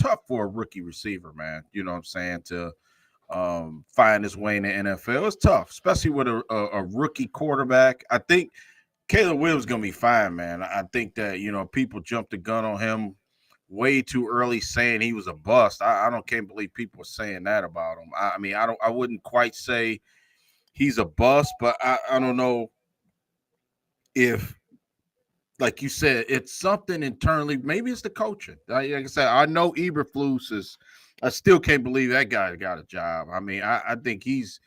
tough for a rookie receiver, man. You know what I'm saying? To find his way in the NFL. It's tough, especially with a rookie quarterback. I think Caleb Williams is gonna be fine, man. I think that people jumped the gun on him way too early, saying he was a bust. I don't can't believe people are saying that about him. I mean, I wouldn't quite say he's a bust, but I don't know if, like you said, it's something internally. Maybe it's the coaching. Like I said, I know Eberflus is. I still can't believe that guy got a job. I mean, I think he's.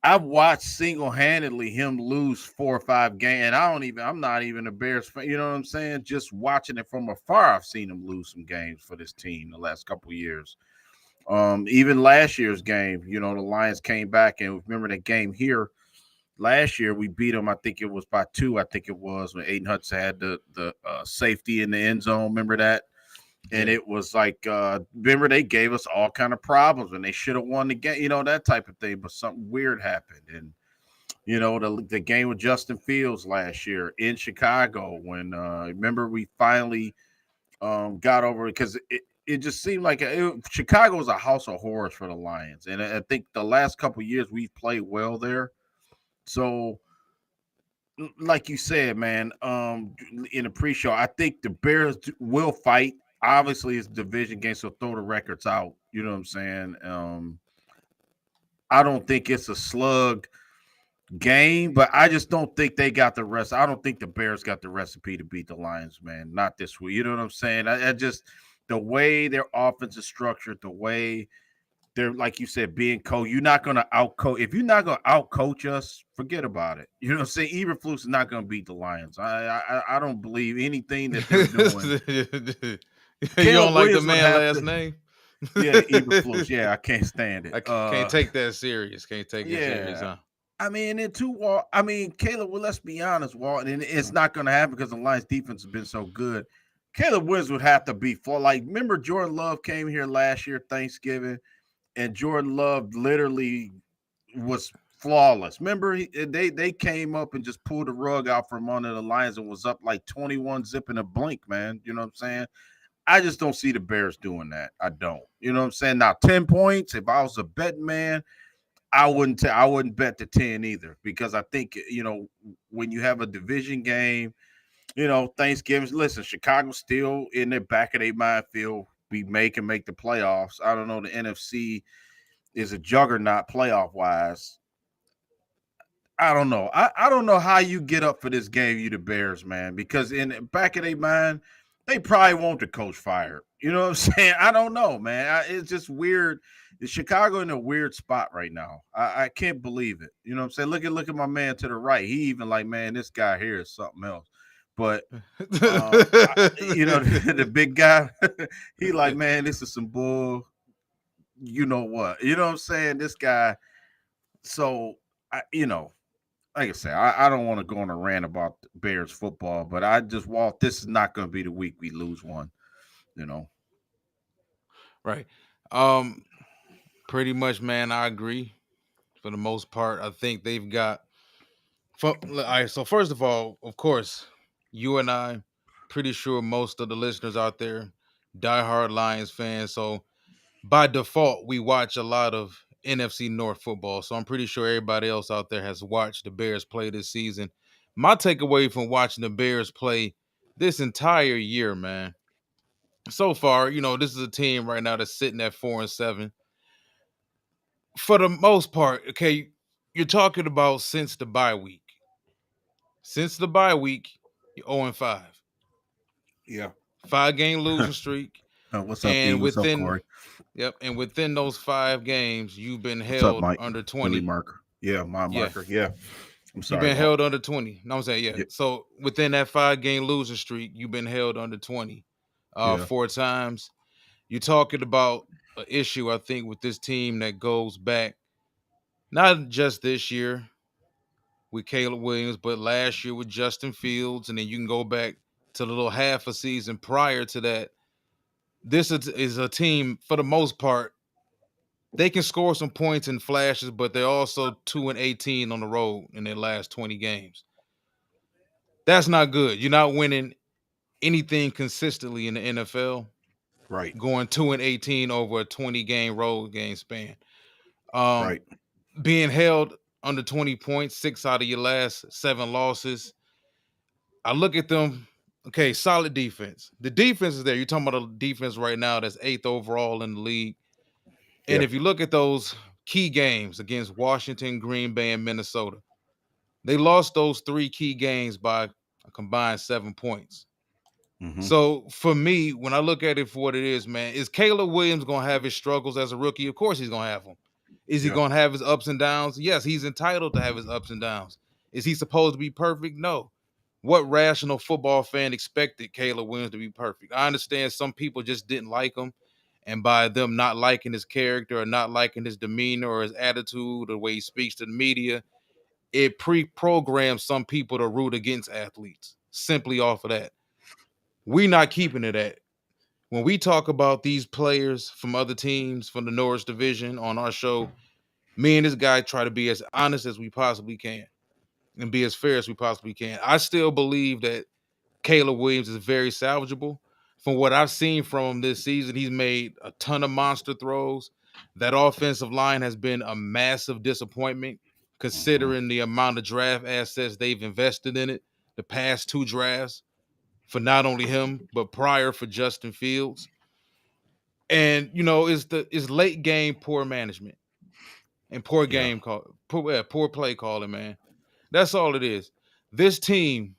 I've watched single-handedly him lose 4 or 5 games, and I'm not even a Bears fan. You know what I'm saying? Just watching it from afar, I've seen him lose some games for this team the last couple of years. Even last year's game, the Lions came back, and remember that game here last year we beat them. I think it was by 2. I think it was when Aiden Hudson had the safety in the end zone. Remember that? And it was like, remember, they gave us all kind of problems and they should have won the game, that type of thing. But something weird happened. And, the game with Justin Fields last year in Chicago when, remember, we finally got over it because it just seemed like Chicago was a house of horrors for the Lions. And I think the last couple of years we've played well there. So, like you said, man, in the pre-show, I think the Bears will fight. Obviously, it's division game, so throw the records out. You know what I'm saying? I don't think it's a slug game, but I just don't think they got the rest. I don't think the Bears got the recipe to beat the Lions, man. Not this week. You know what I'm saying? I just the way their offense is structured, the way they're, like you said, being coach. You're not going to outcoach. If you're not going to outcoach us, forget about it. You know what I'm saying? Eberflus is not going to beat the Lions. I don't believe anything that they're doing. You don't like the man last name? Yeah, Eberflus. Yeah, I can't stand it. I can't take that serious. Can't take it serious, huh? I mean, and too, Walt. I mean, Caleb. Well, let's be honest, Walt. And it's not going to happen because the Lions' defense has been so good. Caleb Williams would have to be for remember Jordan Love came here last year Thanksgiving, and Jordan Love literally was flawless. Remember, they came up and just pulled the rug out from under the Lions and was up like 21-0 in a blink, man. You know what I'm saying? I just don't see the Bears doing that. I don't. You know what I'm saying? Now, 10 points, if I was a betting man, I wouldn't bet the 10 either, because I think, when you have a division game, Thanksgiving, listen, Chicago's still in the back of their mind, feel we make the playoffs. I don't know. The NFC is a juggernaut playoff wise. I don't know. I don't know how you get up for this game, you the Bears, man, because in the back of their mind, they probably want the coach fired. You know what I'm saying? I don't know, man. It's just weird. Is Chicago in a weird spot right now? I can't believe it. You know what I'm saying? Look at my man to the right. He even like, man, this guy here is something else. But the big guy, he like, man, this is some bull. You know what? You know what I'm saying? This guy. So like I said, I don't want to go on a rant about Bears football, but Walt, this is not going to be the week we lose one. Right. Pretty much, man. I agree. For the most part, I think they've got. All right. So first of all, of course, you and I, pretty sure most of the listeners out there, diehard Lions fans. So by default, we watch a lot of NFC North football. So I'm pretty sure everybody else out there has watched the Bears play this season. My takeaway from watching the Bears play this entire year, man. So far, this is a team right now that's sitting at 4-7. For the most part, okay, you're talking about since the bye week. Since the bye week, you're 0-5. Yeah. 5-game losing streak. What's up, E? What's up, Corey? Yep, and within those 5 games, you've been What's held up, Mike? under 20. Billy Marker. Yeah, my marker. Yeah. I'm sorry. You've been held under 20. No, I'm saying, yeah. Yep. So within that 5-game losing streak, you've been held under 20 4 times. You're talking about an issue, I think, with this team that goes back not just this year with Caleb Williams, but last year with Justin Fields, and then you can go back to the little half a season prior to that. This is a team, for the most part, they can score some points in flashes, but they're also 2-18 on the road in their last 20 games. That's not good. You're not winning anything consistently in the NFL. Right. going 2-18 over a 20-game road game span. Um, Right. being held under 20 points, 6 out of your last 7 losses. I look at them, okay, solid defense. The defense is there. You're talking about a defense right now that's 8th overall in the league. And Yeah. if you look at those key games against Washington, Green Bay, and Minnesota, they lost those 3 key games by a combined 7 points. Mm-hmm. So for me, when I look at it for what it is, man, is Caleb Williams going to have his struggles as a rookie? Of course he's going to have them. Is he Yeah. going to have his ups and downs? Yes, he's entitled to have his ups and downs. Is he supposed to be perfect? No. What rational football fan expected Caleb Williams to be perfect? I understand some people just didn't like him, and by them not liking his character or not liking his demeanor or his attitude or the way he speaks to the media, it pre-programs some people to root against athletes simply off of that. We not keeping it at. When we talk about these players from other teams from the Norris division on our show, me and this guy try to be as honest as we possibly can and be as fair as we possibly can. I still believe that Caleb Williams is very salvageable. From what I've seen from him this season, he's made a ton of monster throws. That offensive line has been a massive disappointment considering the amount of draft assets they've invested in it the past 2 drafts for not only him, but prior for Justin Fields. And it's late game poor management and poor Yeah. game call, poor play calling, man. That's all it is. This team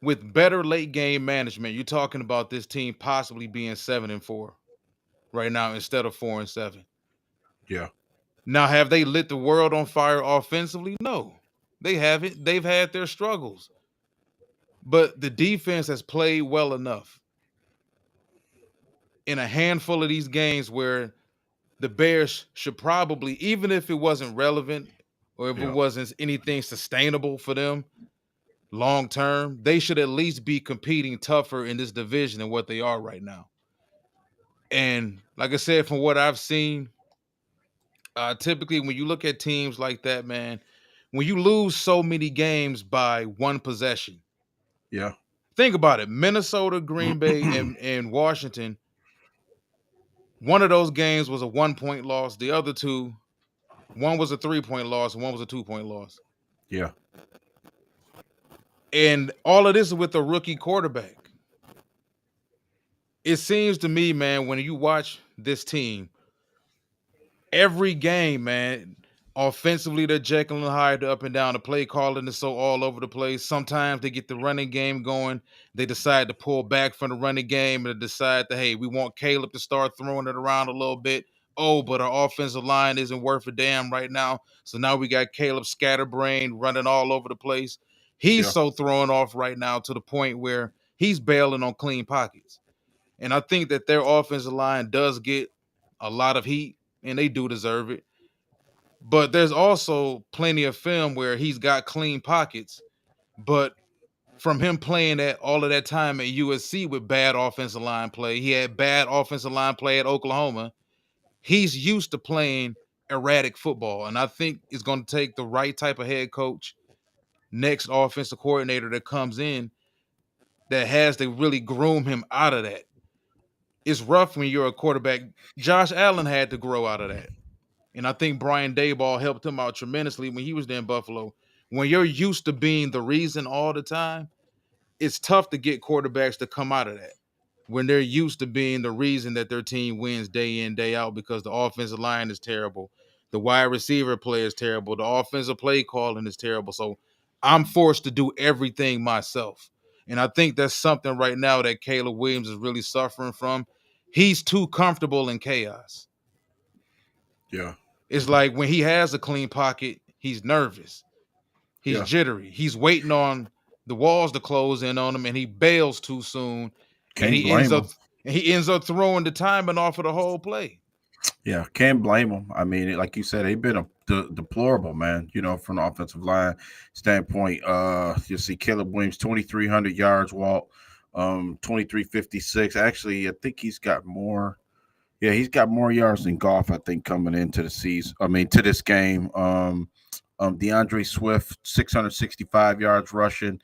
with better late game management, you're talking about this team possibly being 7-4 right now instead of 4-7. Yeah. Now, have they lit the world on fire offensively? No, they haven't. They've had their struggles, but the defense has played well enough in a handful of these games where the Bears should probably, even if it wasn't relevant or if it wasn't anything sustainable for them long term, they should at least be competing tougher in this division than what they are right now. And like I said, from what I've seen, typically when you look at teams like that, man, when you lose so many games by one possession, Yeah. think about it. Minnesota, Green Bay, and Washington, one of those games was a 1-point loss. The other 2, one was a 3-point loss and one was a 2-point loss. Yeah. And all of this is with a rookie quarterback. It seems to me, man, when you watch this team, every game, man, offensively, they're Jekyll and Hyde up and down. The play calling is so all over the place. Sometimes they get the running game going. They decide to pull back from the running game and decide that, hey, we want Caleb to start throwing it around a little bit. Oh, but our offensive line isn't worth a damn right now. So now we got Caleb scatterbrained running all over the place. He's so thrown off right now to the point where he's bailing on clean pockets. And I think that their offensive line does get a lot of heat, and they do deserve it. But there's also plenty of film where he's got clean pockets, but from him playing all of that time at USC with bad offensive line play, he had bad offensive line play at Oklahoma. He's used to playing erratic football, and I think it's going to take the right type of head coach, next offensive coordinator that comes in that has to really groom him out of that. It's rough when you're a quarterback. Josh Allen had to grow out of that. And I think Brian Daboll helped him out tremendously when he was there in Buffalo. When you're used to being the reason all the time, it's tough to get quarterbacks to come out of that. When they're used to being the reason that their team wins day in, day out because the offensive line is terrible. The wide receiver play is terrible. The offensive play calling is terrible. So I'm forced to do everything myself. And I think that's something right now that Caleb Williams is really suffering from. He's too comfortable in chaos. Yeah. It's like when he has a clean pocket, he's nervous. He's jittery. He's waiting on the walls to close in on him, and he bails too soon. And he ends up throwing the timing off of the whole play. Yeah, can't blame him. I mean, like you said, they've been deplorable, man. From the offensive line standpoint. You see Caleb Williams, 2,300 yards, Walt, 2,356. Actually, I think he's got more. Yeah, he's got more yards than Goff, I think, coming into the season. I mean, to this game. DeAndre Swift, 665 yards rushing.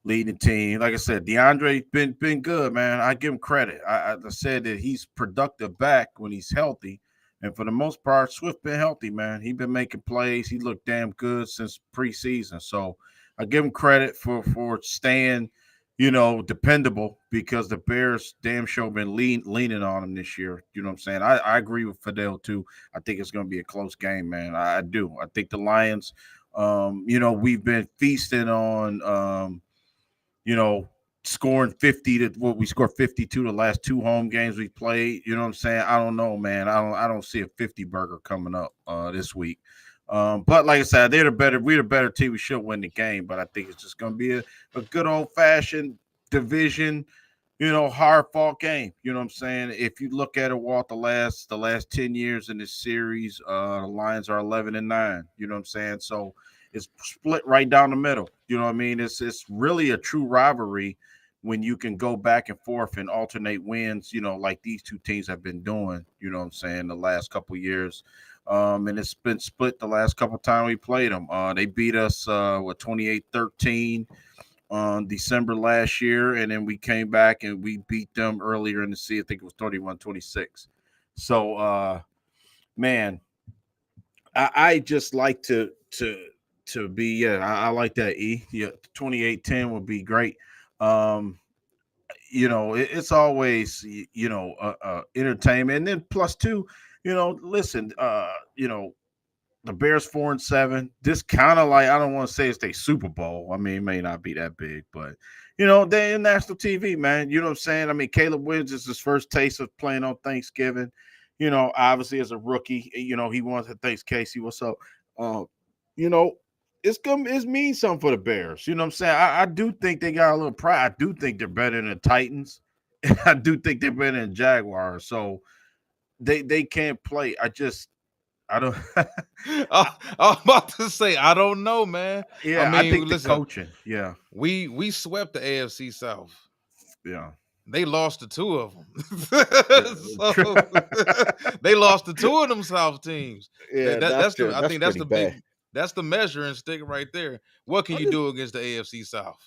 leading the team. Like I said, DeAndre been good, man. I give him credit. I said that he's productive back when he's healthy, and for the most part, Swift been healthy, man. He been making plays. He looked damn good since preseason. So I give him credit for staying, dependable because the Bears damn sure been leaning on him this year. You know what I'm saying? I agree with Fidel too. I think it's going to be a close game, man. I do. I think the Lions. We've been feasting on. You know, scoring 50 to what we scored 52 the last two home games we played. You know what I'm saying? I don't know, man. I don't see a 50 burger coming up this week. But like I said, we're the better team. We should win the game, but I think it's just gonna be a good old fashioned division, hard fought game. You know what I'm saying? If you look at it, Walt, the last 10 years in this series, the Lions are 11-9. You know what I'm saying? So it's split right down the middle. You know what I mean? It's really a true rivalry when you can go back and forth and alternate wins, like these two teams have been doing, you know what I'm saying, the last couple of years. And it's been split the last couple of times we played them. They beat us with 28-13 on December last year, and then we came back and we beat them earlier in the season. I think it was 31-26. So, man, I just like to be, yeah, I like that. Yeah, 28-10 would be great. Um, it's always, entertainment, and then plus two, listen, the Bears 4-7. This kind of like, I don't want to say it's their Super Bowl. I mean, it may not be that big, but they're in national TV, man. You know what I'm saying? I mean, Caleb Williams is his first taste of playing on Thanksgiving. Obviously as a rookie, he wants to thanks Casey. What's up? Uh, you know, it's mean something for the Bears. You know what I'm saying? I do think they got a little pride. I do think they're better than the Titans. I do think they're better than Jaguars. So they can't play. I don't. I'm about to say I don't know, man. I Yeah, I mean, think the listen, coaching. Yeah, we swept the AFC South. yeah. They lost to two of them, so Yeah, they lost to two of them South teams. yeah, that's That's the true. I That's think that's pretty the bad. big that's the measure and stick right there. What can I you just do against the AFC South?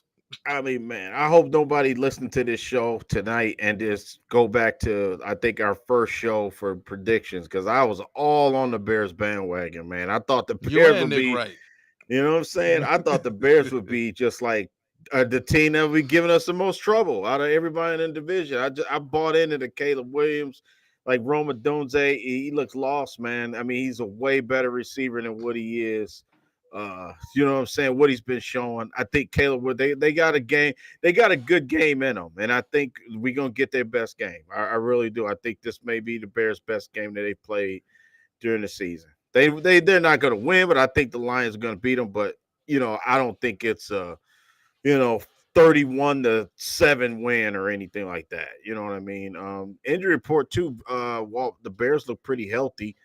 I mean, man, I hope nobody listened to this show tonight and just go back to I think our first show for predictions because I was all on the Bears bandwagon, man. I thought the You Bears and would Nick be, Wright. what I'm saying? I thought the Bears would be just like the team that would be giving us the most trouble out of everybody in the division. I bought into the Caleb Williams, like Roma Donze. He looks lost, man. I mean, he's a way better receiver than what he is. You know what I'm saying? What he's been showing. I think Caleb Wood, they got a game, they got a good game in them. And I think we're gonna get their best game. I really do. I think this may be the Bears' best game that they played during the season. They're not gonna win, but I think the Lions are gonna beat them. But I don't think it's you know 31-7 win or anything like that. You know what I mean? Injury report too. Well, the Bears look pretty healthy.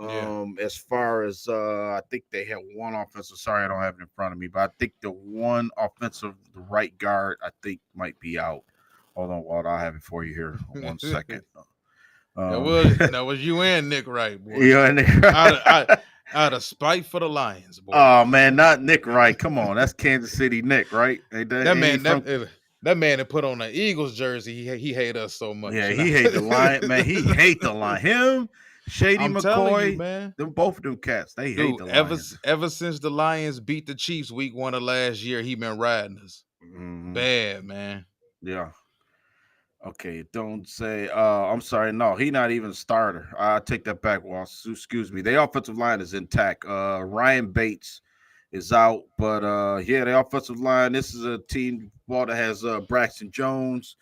Yeah. As far as I think they have one offensive. Sorry, I don't have it in front of me, but I think the one offensive, the right guard, I think might be out. Hold on, Walt. I'll have it for you here. 1 second. That Um, was that was you and Nick Wright, boy. yeah, and Out of spite for the Lions, boy. oh man, not Nick Wright. Come on, that's Kansas City Nick, right? That man, that man that put on the Eagles jersey, he hate us so much. Yeah, he hate the Lion, man. He hate the Lion. Him, Shady I'm telling you, McCoy, man. them both of them cats. They hate Dude, the ever Lions. ever since the Lions beat the Chiefs week 1 of last year, he been riding us. Mhm. Bad, man. Yeah. Okay, don't say. I'm sorry. No, he not even starter. I take that back. Well, excuse me. The offensive line is intact. Ryan Bates is out, but yeah, the offensive line. This is a team ball that has Braxton Jones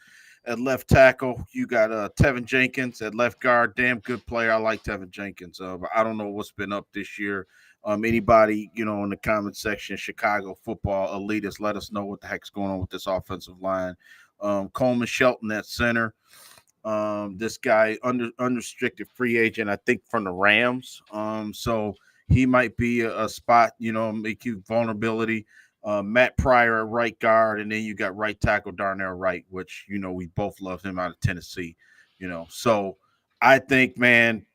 at left tackle. You got Tevin Jenkins at left guard. Damn good player. I like Tevin Jenkins. But I don't know what's been up this year. Anybody, in the comment section, Chicago football elitists, let us know what the heck's going on with this offensive line. Coleman Shelton at center. This guy unrestricted free agent, I think from the Rams. So he might be a spot, make you vulnerability. Matt Pryor at right guard, and then you got right tackle Darnell Wright, which we both love him out of Tennessee. So I think, man,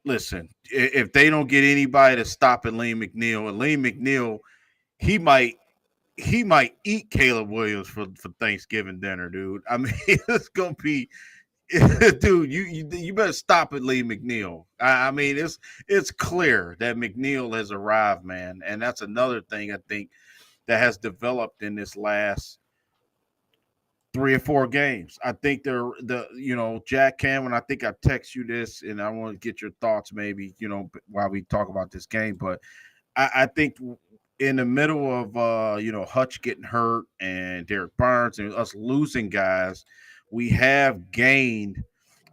listen, if they don't get anybody to stop Elaine McNeil, he might he might eat Caleb Williams for Thanksgiving dinner, dude. I mean, it's gonna be, dude. You better stop it, Lee McNeil. I mean, it's clear that McNeil has arrived, man, and that's another thing I think that has developed in this last 3 or 4 games. I think Jack Cameron. I think I text you this, and I want to get your thoughts, maybe while we talk about this game. But I think in the middle of Hutch getting hurt and Derek Barnes and us losing guys, we have gained,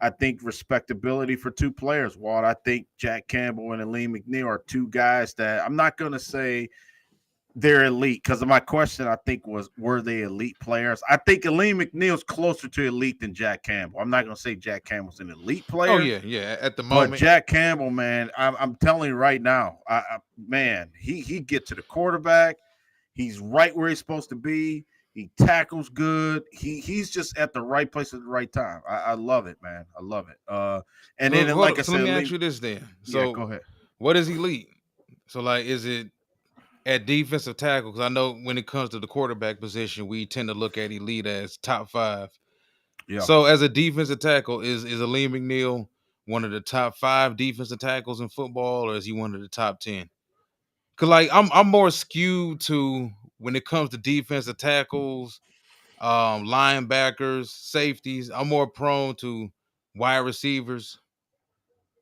I think, respectability for two players. Walt, I think Jack Campbell and Aleem McNeil are two guys that I'm not going to say they're elite, because my question I think was, were they elite players? I think Aleem McNeil's closer to elite than Jack Campbell. I'm not going to say Jack Campbell's an elite Oh player. yeah. At the But moment, Jack Campbell, man, I'm telling you right now, man, he get to the quarterback. He's right where he's supposed to be. He tackles good. He's just at the right place at the right time. I love it, man. I love it. And then, like I so said, let me ask you this then. yeah, So go ahead. what is elite? So like, is it at defensive tackle? Because I know when it comes to the quarterback position, we tend to look at elite as top 5. Yeah, So as a defensive tackle, is Aleem McNeil one of the top 5 defensive tackles in football, or is he one of the top 10? Because like I'm more skewed to when it comes to defensive tackles, linebackers, safeties. I'm more prone to wide receivers.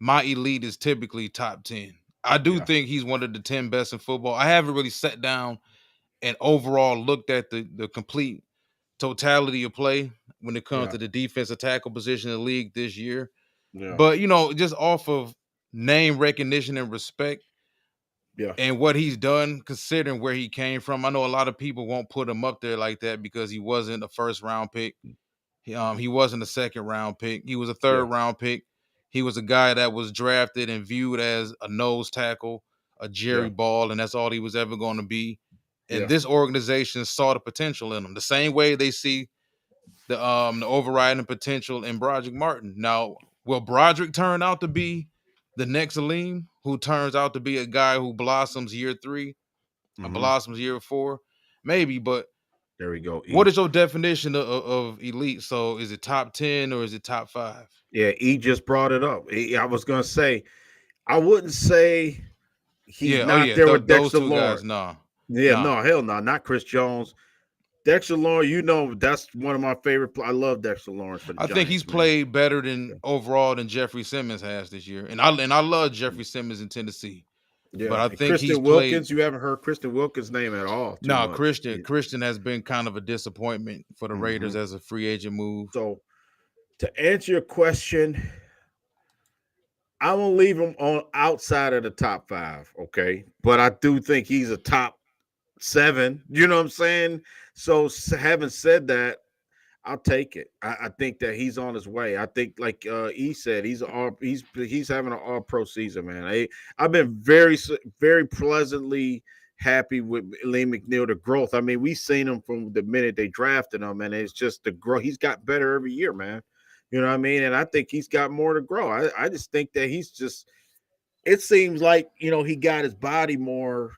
My elite is typically top 10. I do yeah, think he's one of the 10 best in football. I haven't really sat down and overall looked at the complete totality of play when it comes yeah, to the defensive tackle position in the league this year. yeah, But just off of name recognition and respect yeah, and what he's done, considering where he came from, I know a lot of people won't put him up there like that because he wasn't a first round pick. He wasn't a second round pick. He was a yeah, third round pick. He was a guy that was drafted and viewed as a nose tackle, a yeah, Jerry Ball, and that's all he was ever going to be. And yeah, this organization saw the potential in him, the same way they see the overriding potential in Broderick Martin. Now, will Broderick turn out to be the next Aleem, who turns out to be a guy who blossoms year 3, hmm blossoms year 4? Maybe, but There we go. what E. is your definition of elite? So is it top 10 or is it top 5? Yeah, E just brought it up. I was gonna say, I wouldn't say he's Yeah, oh not yeah, there with those Dexter two guys, Lawrence. nah. Yeah, Nah. no, hell no, not Chris Jones. Dexter Lawrence, that's one of my favorite. I love Dexter Lawrence for the I think he's Giants, man. played better than overall than Jeffrey Simmons has this year. And I love Jeffrey Simmons in Tennessee. But Yeah, I and think he's Kristen played. Wilkins, you haven't heard Kristen Wilkins' name at all too No, much. Christian has been kind of a disappointment for the Mm-hmm. Raiders as a free agent move. So to answer your question, I'm gonna leave him on outside of the top 5, okay? But I do think he's a top 7. You know what I'm saying? So having said that, I'll take it. I think that he's on his way. I think, like E said, he's having an all pro season, man. I've been very pleasantly happy with Lee McNeil, the growth. I mean, we've seen him from the minute they drafted him, and it's just the growth. He's got better every year, man. You know what I mean? And I think he's got more to grow. I just think that he's just. It seems like he got his body more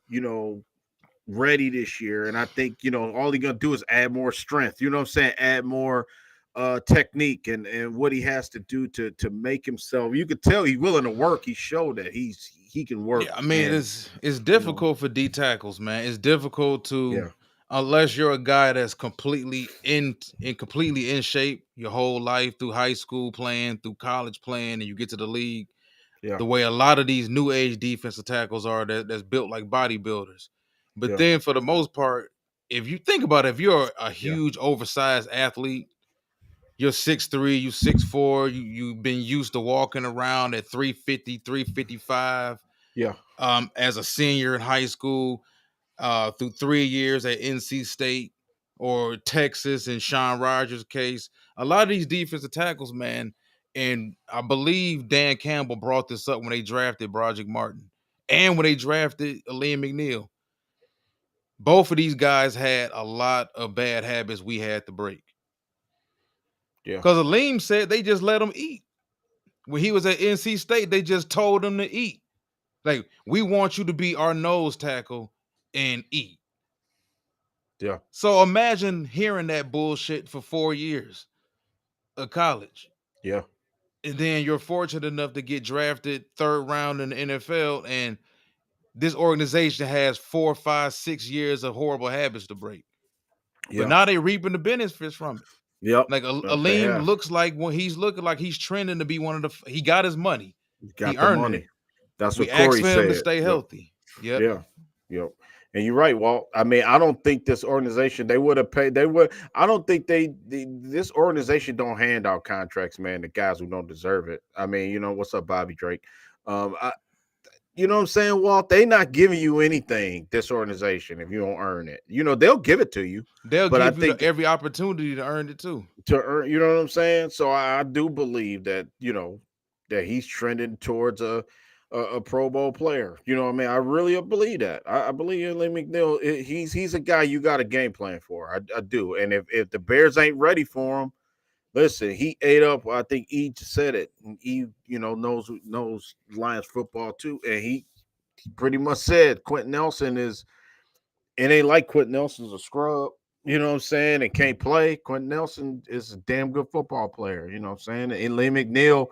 ready this year. And I think, all he's gonna do is add more strength, you know what I'm saying? Add more technique and what he has to do to make himself. You could tell he's willing to work. He showed that he can work. Yeah, I mean And it's you know, difficult for D tackles, man. It's difficult to yeah, unless you're a guy that's completely in shape your whole life through high school playing, through college playing, and you get to the league. yeah, The way a lot of these new age defensive tackles are that's built like bodybuilders. But yeah, then for the most part, if you think about it, if you're a yeah, huge oversized athlete, you're 6'3", you 6'4", you've been used to walking around at 350, 355 yeah, as a senior in high school, through 3 years at NC State or Texas in Sean Rogers' case. A lot of these defensive tackles, man, and I believe Dan Campbell brought this up when they drafted Broderick Martin and when they drafted Liam McNeil. Both of these guys had a lot of bad habits we had to break. yeah, Because Aleem said they just let him eat. When he was at NC State, they just told him to eat. Like, we want you to be our nose tackle and eat. Yeah. So imagine hearing that bullshit for 4 years of college. Yeah. And then you're fortunate enough to get drafted third round in the NFL, and this organization has 4, 5, 6 years of horrible habits to break. But Yeah. now they reaping the benefits from it. Yep. Like Yep, they Aleem have. looks like when he's looking like he's trending to be one of the. He got his money. He Got the earned it. money. That's We what asked Corey for him to said. stay Yep. healthy. Yep. Yeah. Yep. And you're right, Walt. I mean, I don't think this organization they would have paid. They would. I don't think this organization don't hand out contracts, man, to guys who don't deserve it. I mean, what's up, Bobby Drake? I, you know what I'm saying, Walt? They not giving you anything. This organization, if you don't earn it, they'll give it to you. They'll But I give you think every opportunity to earn it too. to earn, you know what I'm saying. So I do believe that that he's trending towards a Pro Bowl player. You know what I mean? I really believe that. I believe Lee McNeil. He's a guy you got a game plan for. I do. And if the Bears ain't ready for him, listen, he ate up. I think E said it. And E, knows Lions football too, and he pretty much said Quentin Nelson is. It ain't like Quentin Nelson's a scrub. You know what I'm saying? And can't play. Quentin Nelson is a damn good football player. You know what I'm saying? And Lee McNeil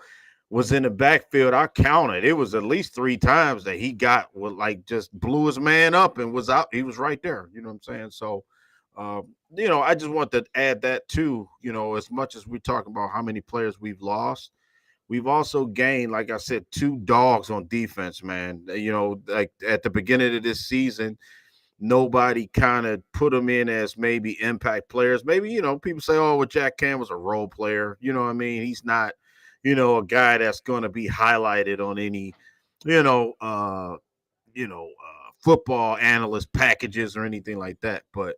was in the backfield. I counted. It was at least 3 times that he got just blew his man up and was out. He was right there. You know what I'm saying? So, I just want to add that too. As much as we talk about how many players we've lost, we've also gained, like I said, 2 dogs on defense, man. Like at the beginning of this season, nobody kind of put them in as maybe impact players. Maybe, people say, oh, well, Jack Cam was a role player. You know what I mean? He's not, a guy that's going to be highlighted on any, you know, uh, football analyst packages or anything like that. But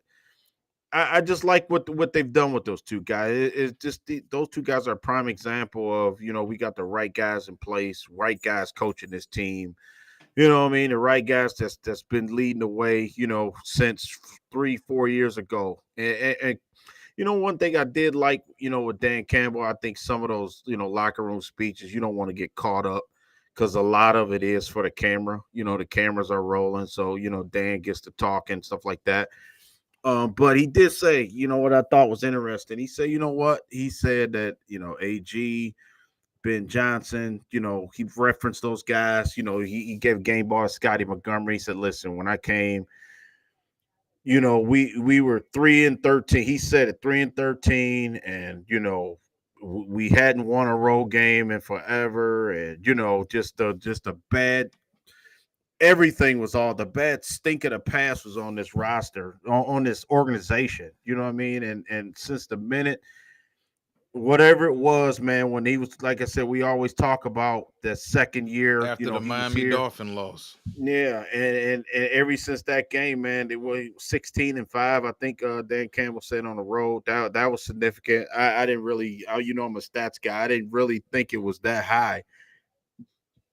I just like what they've done with those 2 guys. It's just those 2 guys are a prime example of, we got the right guys in place, right guys coaching this team. You know what I mean? The right guys that's been leading the way, since 3-4 years ago. And one thing I did like, with Dan Campbell, I think some of those, locker room speeches, you don't want to get caught up because a lot of it is for the camera. The cameras are rolling. So, Dan gets to talk and stuff like that. But he did say, what I thought was interesting. He said, you know what? He said that, AG, Ben Johnson, he referenced those guys. He gave game ball to Scotty Montgomery. He said, listen, when I came, we were 3-13. He said it 3-13, and we hadn't won a road game in forever, and just a bad. Everything was all the bad stink of the past was on this roster, on this organization. You know what I mean? And since the minute whatever it was, man, when he was, like I said, we always talk about the second year, After the he was Miami here. Dolphin loss. Yeah, and ever since that game, man, they were 16-5. I think Dan Campbell said on the road that was significant. I didn't really, I'm a stats guy. I didn't really think it was that high.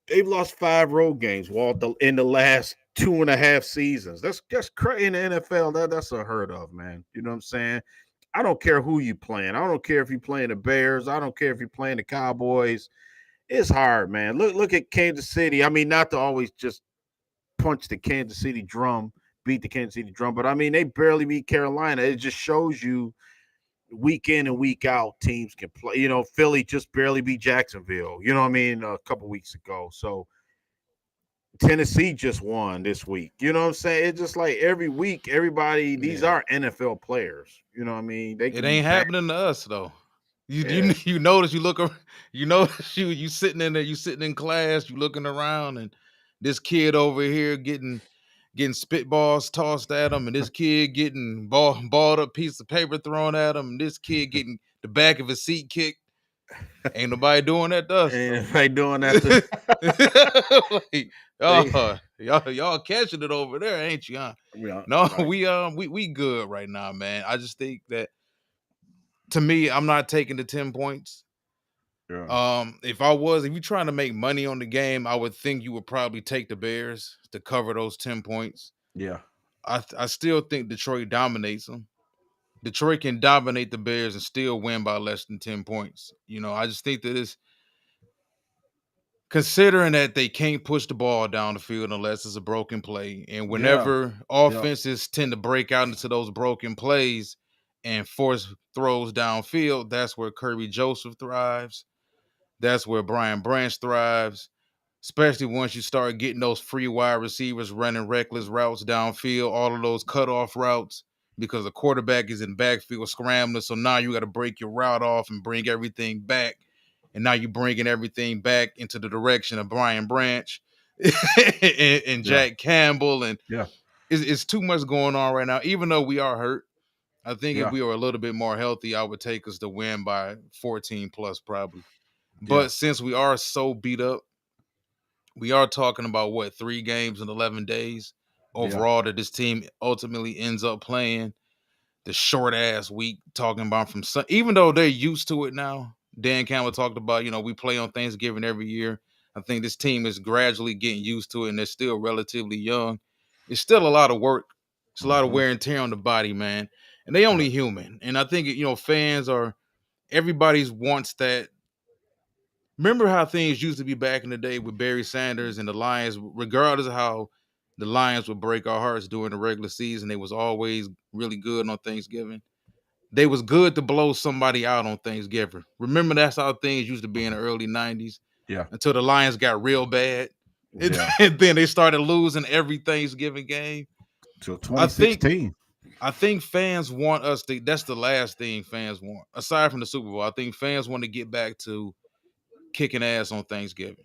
They've lost 5 road games, Walt, in the last 2.5 seasons. That's crazy in the NFL. That's unheard of, man. You know what I'm saying? I don't care who you playing. I don't care if you're playing the Bears. I don't care if you're playing the Cowboys. It's hard, man. Look at Kansas City. I mean, not to always just punch the Kansas City drum, beat the Kansas City drum, but I mean, they barely beat Carolina. It just shows you week in and week out teams can play. Philly just barely beat Jacksonville. You know what I mean? A couple weeks ago. So Tennessee just won this week. You know what I'm saying? It's just like every week, everybody, these are NFL players. You know what I mean? They can It ain't happening to us though. You notice you look you notice you sitting in there, you sitting in class, you looking around, and this kid over here getting spitballs tossed at him, and this kid getting balled up piece of paper thrown at him, and this kid getting the back of his seat kicked. Ain't nobody doing that to us. Ain't nobody doing that. Like, y'all catching it over there, ain't you? Huh? Yeah, No, right. we good right now, man. I just think that, to me, I'm not taking the 10 points. Yeah. If you're trying to make money on the game, I would think you would probably take the Bears to cover those 10 points. Yeah. I still think Detroit dominates them. Detroit can dominate the Bears and still win by less than 10 points. I just think that considering that they can't push the ball down the field unless it's a broken play, and Yeah. whenever Yeah. offenses tend to break out into those broken plays and force throws downfield, that's where Kirby Joseph thrives. That's where Brian Branch thrives, especially once you start getting those free wide receivers running reckless routes downfield, all of those cutoff routes, because the quarterback is in backfield scrambling. So now you got to break your route off and bring everything back. And now you're bringing everything back into the direction of Brian Branch and Yeah. Jack Campbell. And Yeah. it's too much going on right now, even though we are hurt. I think if Yeah. we were a little bit more healthy, I would take us to win by 14 plus probably. Yeah. But since we are so beat up, we are talking about what, 3 games in 11 days Yeah. overall that this team ultimately ends up playing. The short ass week, talking about from even though they're used to it now. Dan Campbell talked about, we play on Thanksgiving every year. I think this team is gradually getting used to it, and they're still relatively young. It's still a lot of work. It's a lot of Mhm. wear and tear on the body, man. And they only human. And I think fans are, everybody's wants that. Remember how things used to be back in the day with Barry Sanders and the Lions, regardless of how the Lions would break our hearts during the regular season, they was always really good on Thanksgiving. They was good to blow somebody out on Thanksgiving. Remember, that's how things used to be in the early 90s Yeah. until the Lions got real bad. And, Yeah. and then they started losing every Thanksgiving game. Till I think 2016. I think fans want us to, that's the last thing fans want. Aside from the Super Bowl, I think fans want to get back to kicking ass on Thanksgiving.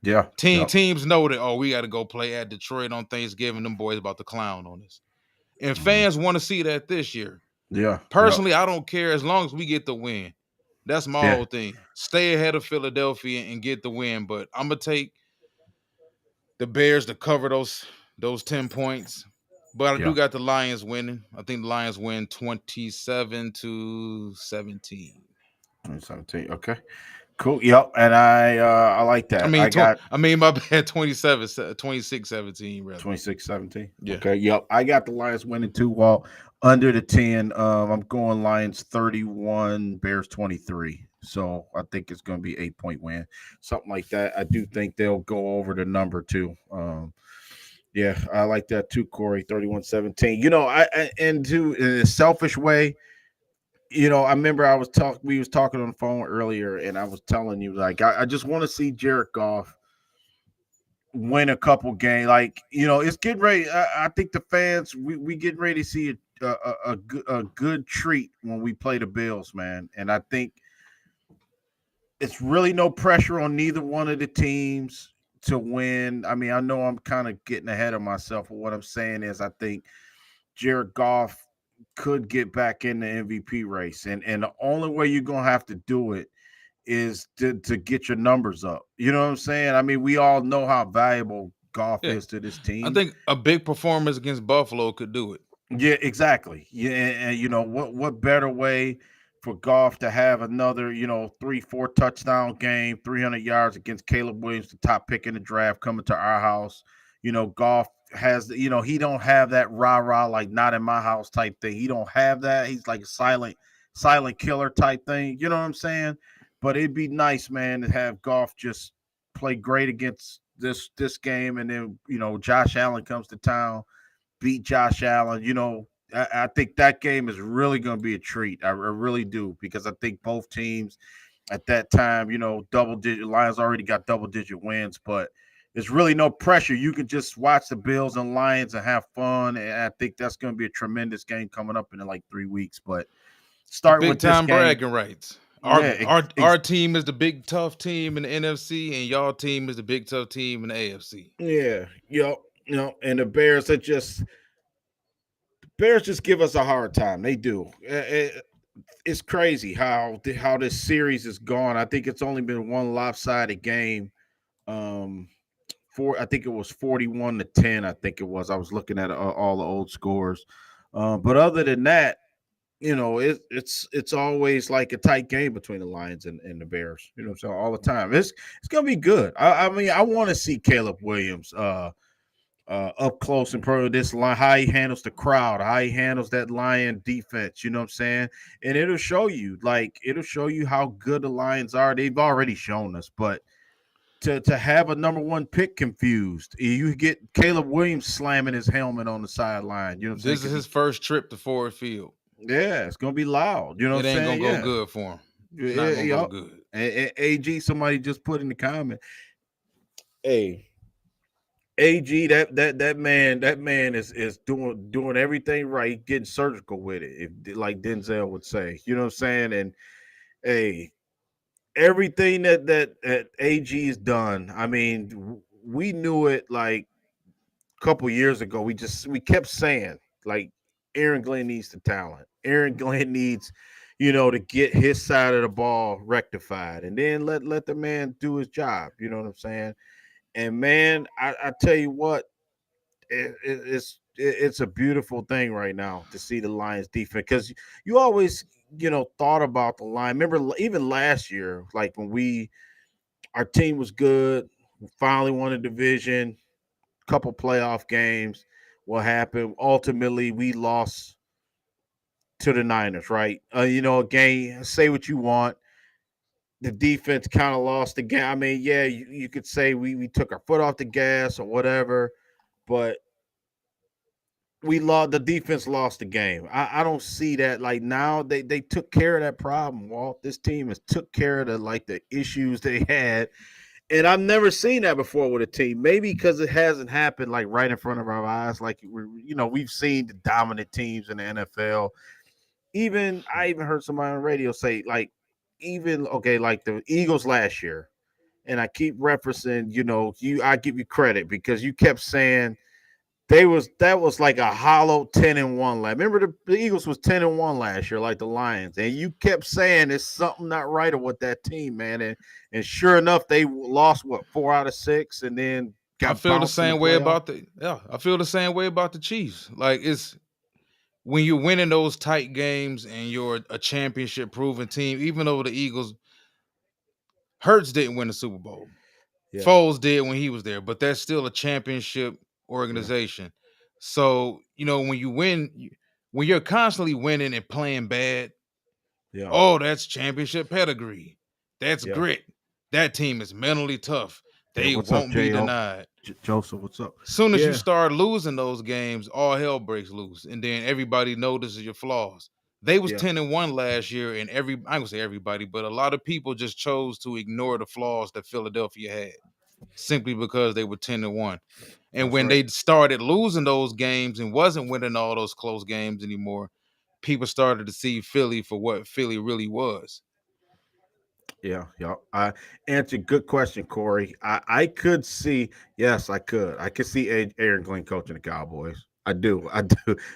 Yeah. Yep. Teams know that, oh, we got to go play at Detroit on Thanksgiving. Them boys about to clown on us. And Mhm. fans want to see that this year. Yeah. Yep. Personally, I don't care as long as we get the win. That's my Yeah. whole thing. Stay ahead of Philadelphia and get the win. But I'm gonna take the Bears to cover those 10 points. But I do Yeah. got the Lions winning. I think the Lions win 27-17. 2017. Okay. Cool. Yep. And I like I that. mean, I got my bad, 26-17 rather. 26-17. Yeah. Okay. Yep. I got the Lions winning too. Well, under the 10. I'm going Lions 31, Bears 23. So I think it's going to be 8-point win, something like that. I do think they'll go over the number too. Yeah, I like that too, Corey. 31-17. And to in a selfish way, I remember we was talking on the phone earlier, and I was telling you, like, I just want to see Jared Goff win a couple games. Like, it's getting ready. I think the fans, we getting ready to see a good treat when we play the Bills, man. And I think it's really no pressure on neither one of the teams to win. I mean, I know I'm kind of getting ahead of myself, but what I'm saying is I think Jared Goff could get back in the MVP race. And the only way you're gonna have to do it is to get your numbers up. You know what I'm saying? I mean, we all know how valuable Goff Yeah. is to this I team. think a big performance against Buffalo could do it. Yeah, exactly. Yeah, and what better way for Goff to have another, 3-4 touchdown game, 300 yards against Caleb Williams, the top pick in the draft, coming to our house. Goff has, he don't have that rah-rah, like not in my house type thing. He don't have that. He's like a silent killer type thing. You know what I'm saying? But it'd be nice, man, to have Goff just play great against this game, and then Josh Allen comes to town, beat Josh Allen. I think that game is really going to be a treat. I really do, because I think both teams at that time, double digit Lions already got double digit wins, but there's really no pressure. You can just watch the Bills and Lions and have fun. And I think that's going to be a tremendous game coming up in like 3 weeks. But The starting big with this time game, bragging rights. Our yeah, our our team is the big tough team in the NFC, and y'all team is the big tough team in the AFC. yeah, and the Bears just give us a hard time. They do. It's crazy how this series is gone. I think it's only been one lopsided game. I think it was 41-10. I think it was. I was looking at all the old scores, but other than that, it's always like a tight game between the Lions and the Bears. You know what I'm saying? All the time. It's gonna be good. I mean, I want to see Caleb Williams up close and pro this line, how he handles the crowd, how he handles that Lion defense, you know what I'm saying? And it'll show you how good the Lions are. They've already shown us, but to have a number one pick confused. You get Caleb Williams slamming his helmet on the sideline. You know what I'm saying? This is his first trip to Ford Field. Yeah, it's gonna be loud. You know It what I'm ain't gonna saying? go Yeah, good for him. It's not yeah, gonna go yeah. good. And AG, somebody just put in the comment, hey, AG, that man is doing everything right, getting surgical with it, if like Denzel would say. You know what I'm saying? And hey, everything that AG has done. I mean, we knew it like a couple years ago. We kept saying like Aaron Glenn needs the talent. Aaron Glenn needs, to get his side of the ball rectified, and then let the man do his job. You know what I'm saying? And man, I tell you what, it's a beautiful thing right now to see the Lions defense, because you always thought about the line. Remember even last year, like when our team was good, we finally won a division, couple playoff games. What happened? Ultimately, we lost to the Niners, right? Again, say what you want. The defense kind of lost the game. I mean, yeah, you could say we took our foot off the gas or whatever, but we lost. The defense lost the game. I don't see that. Like now, they took care of that problem. Walt, this team has took care of the issues they had, and I've never seen that before with a team. Maybe because it hasn't happened like right in front of our eyes. Like we've seen the dominant teams in the NFL. I even heard somebody on the radio say like, even okay, like the Eagles last year, and I keep referencing. I give you credit because you kept saying that was like a hollow 10-1 last. Remember the Eagles was 10-1 last year, like the Lions, and you kept saying there's something not right with that team, man. And sure enough, they lost 4 out of 6, and then I got feel the bounced in the same way playoff. about I feel the same way about the Chiefs. Like it's when you're winning those tight games and you're a championship proven team, even though the Eagles Hurts didn't win the Super Bowl. Yeah, Foles did when he was there, but that's still a championship yeah, organization. So, when you win, when you're constantly winning and playing bad, yeah, oh, that's championship pedigree. That's yeah. grit. That team is mentally tough. Yeah, They what's up, won't be Jo? denied. Joseph? What's up? Soon as you Yeah, start losing those games, all hell breaks loose, and then everybody notices your flaws. They was yeah, 10-1 last year, and I don't say everybody, but a lot of people just chose to ignore the flaws that Philadelphia had simply because they were 10-1. And that's when right. they started losing those games and wasn't winning all those close games anymore, people started to see Philly for what Philly really was. Yeah, yeah. I answered. Good question, Corey. I could see. Yes, I could. I could see Aaron Glenn coaching the Cowboys. I do,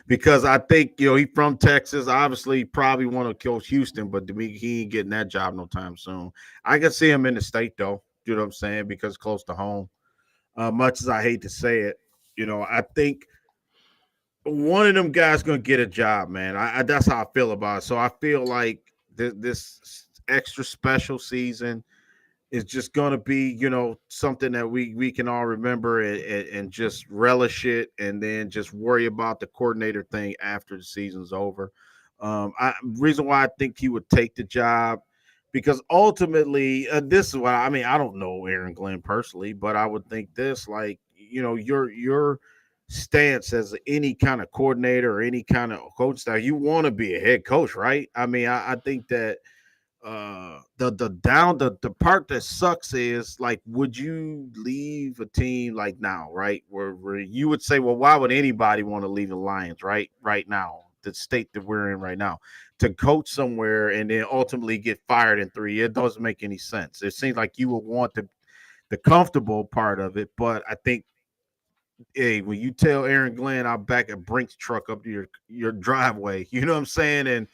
because I think he from Texas. Obviously, probably want to coach Houston, but to me, he ain't getting that job no time soon. I can see him in the state though. You know what I'm saying? Because close to home. Much as I hate to say it, I think one of them guys gonna get a job, man. That's how I feel about it. So I feel like this extra special season is just going to be, something that we can all remember, and just relish it, and then just worry about the coordinator thing after the season's over. Reason why I think he would take the job, because ultimately, this is what I mean. I don't know Aaron Glenn personally, but I would think this, like, your stance as any kind of coordinator or any kind of coach style, you want to be a head coach, right? I mean, I think that the part that sucks is like, would you leave a team like now, right, where you would say, well, why would anybody want to leave the Lions right now, the state that we're in right now, to coach somewhere and then ultimately get fired in 3 years? It doesn't make any sense. It seems like you would want the comfortable part of it, but I think, hey, when you tell Aaron Glenn, I'll back a Brinks truck up to your driveway, you know what I'm saying, and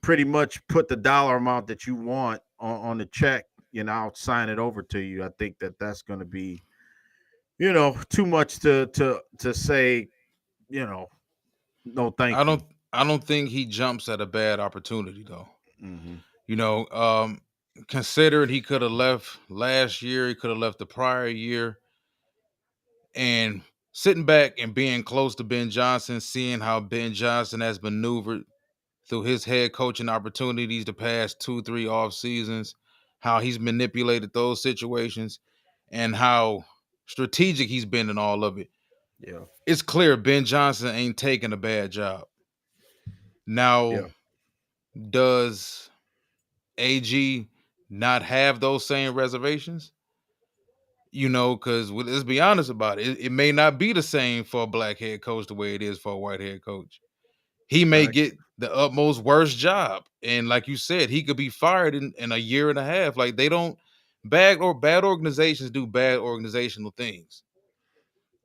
pretty much put the dollar amount that you want on the check, I'll sign it over to you. I think that's going to be, too much to say, you know, no, I thank you. don't I don't think he jumps at a bad opportunity though. Hmm. You know, um, Considering he could have left last year, he could have left the prior year, and sitting back and being close to Ben Johnson, seeing how Ben Johnson has maneuvered through his head coaching opportunities the past 2, 3 off seasons, how he's manipulated those situations, and how strategic he's been in all of it, Yeah. it's clear Ben Johnson ain't taking a bad job. Now, Yeah. does AG not have those same reservations? Because let's be honest about it. It may not be the same for a black head coach the way it is for a white head coach. He may Facts. get the utmost worst job. And like you said, he could be fired in a year and a half. Like they don't bad organizations do bad organizational things.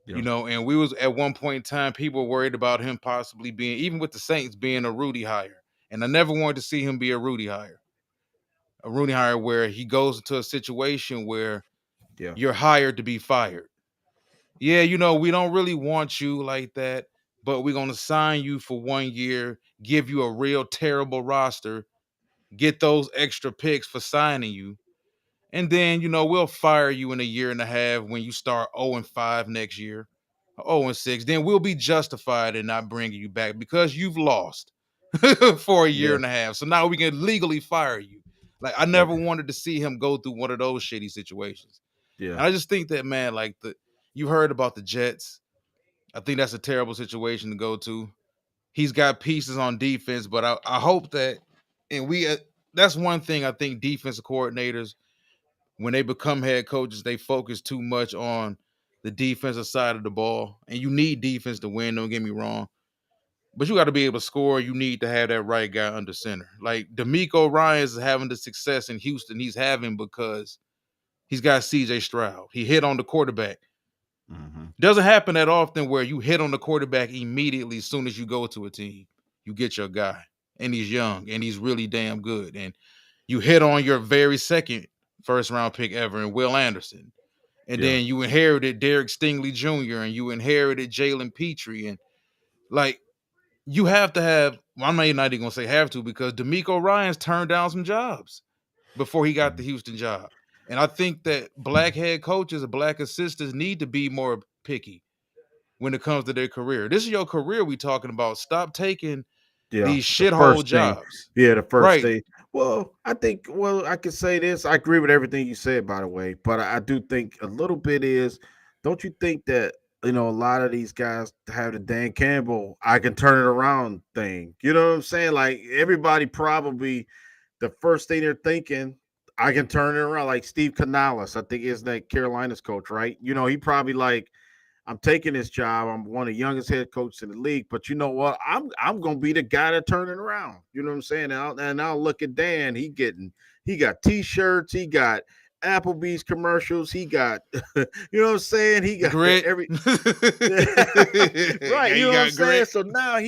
Yeah. And we was at one point in time, people were worried about him possibly being, even with the Saints, being a Rudy hire. And I never wanted to see him be a Rudy hire. A Rooney hire where he goes into a situation where Yeah. you're hired to be fired. Yeah, we don't really want you like that, but we're going to sign you for 1 year, give you a real terrible roster, get those extra picks for signing you. And then, we'll fire you in a year and a half when you start 0-5 next year, 0-6. Then we'll be justified in not bringing you back because you've lost for a year Yeah. and a half. So now we can legally fire you. Like, I Yeah. never wanted to see him go through one of those shitty situations. Yeah. And I just think that, man, like you heard about the Jets. I think that's a terrible situation to go to. He's got pieces on defense, but I hope that, and that's one thing I think defensive coordinators, when they become head coaches, they focus too much on the defensive side of the ball. And you need defense to win, don't get me wrong. But you got to be able to score. You need to have that right guy under center. Like DeMeco Ryans is having the success in Houston he's having because he's got CJ Stroud. He hit on the quarterback. Mm-hmm. Doesn't happen that often where you hit on the quarterback immediately as soon as you go to a team. You get your guy, and he's young, and he's really damn good. And you hit on your very second first round pick ever in Will Anderson. And Yeah. then you inherited Derek Stingley Jr. and you inherited Jalen Petrie. And like, you have to have, well, I'm not even gonna say have to, because DeMeco Ryans turned down some jobs before he got the Houston job. And I think that black head coaches and black assistants need to be more picky when it comes to their career. This is your career we talking about. Stop taking Yeah. these The shithole first thing. jobs. Yeah. The first Right. thing. Well, I can say this. I agree with everything you said, by the way, but I do think a little bit is, don't you think that, a lot of these guys have the Dan Campbell, I can turn it around thing? You know what I'm saying? Like everybody probably, the first thing they're thinking, I can turn it around. Like Steve Canales, I think is that Carolina's coach, right? He probably like, I'm taking this job. I'm one of the youngest head coaches in the league, but you know what? I'm gonna be the guy to turn it around. You know what I'm saying? And I'll look at Dan. He got T-shirts. He got Applebee's commercials. He got you know what I'm saying? He got Grit. every Yeah, right. You you know what I'm got saying? grit. So now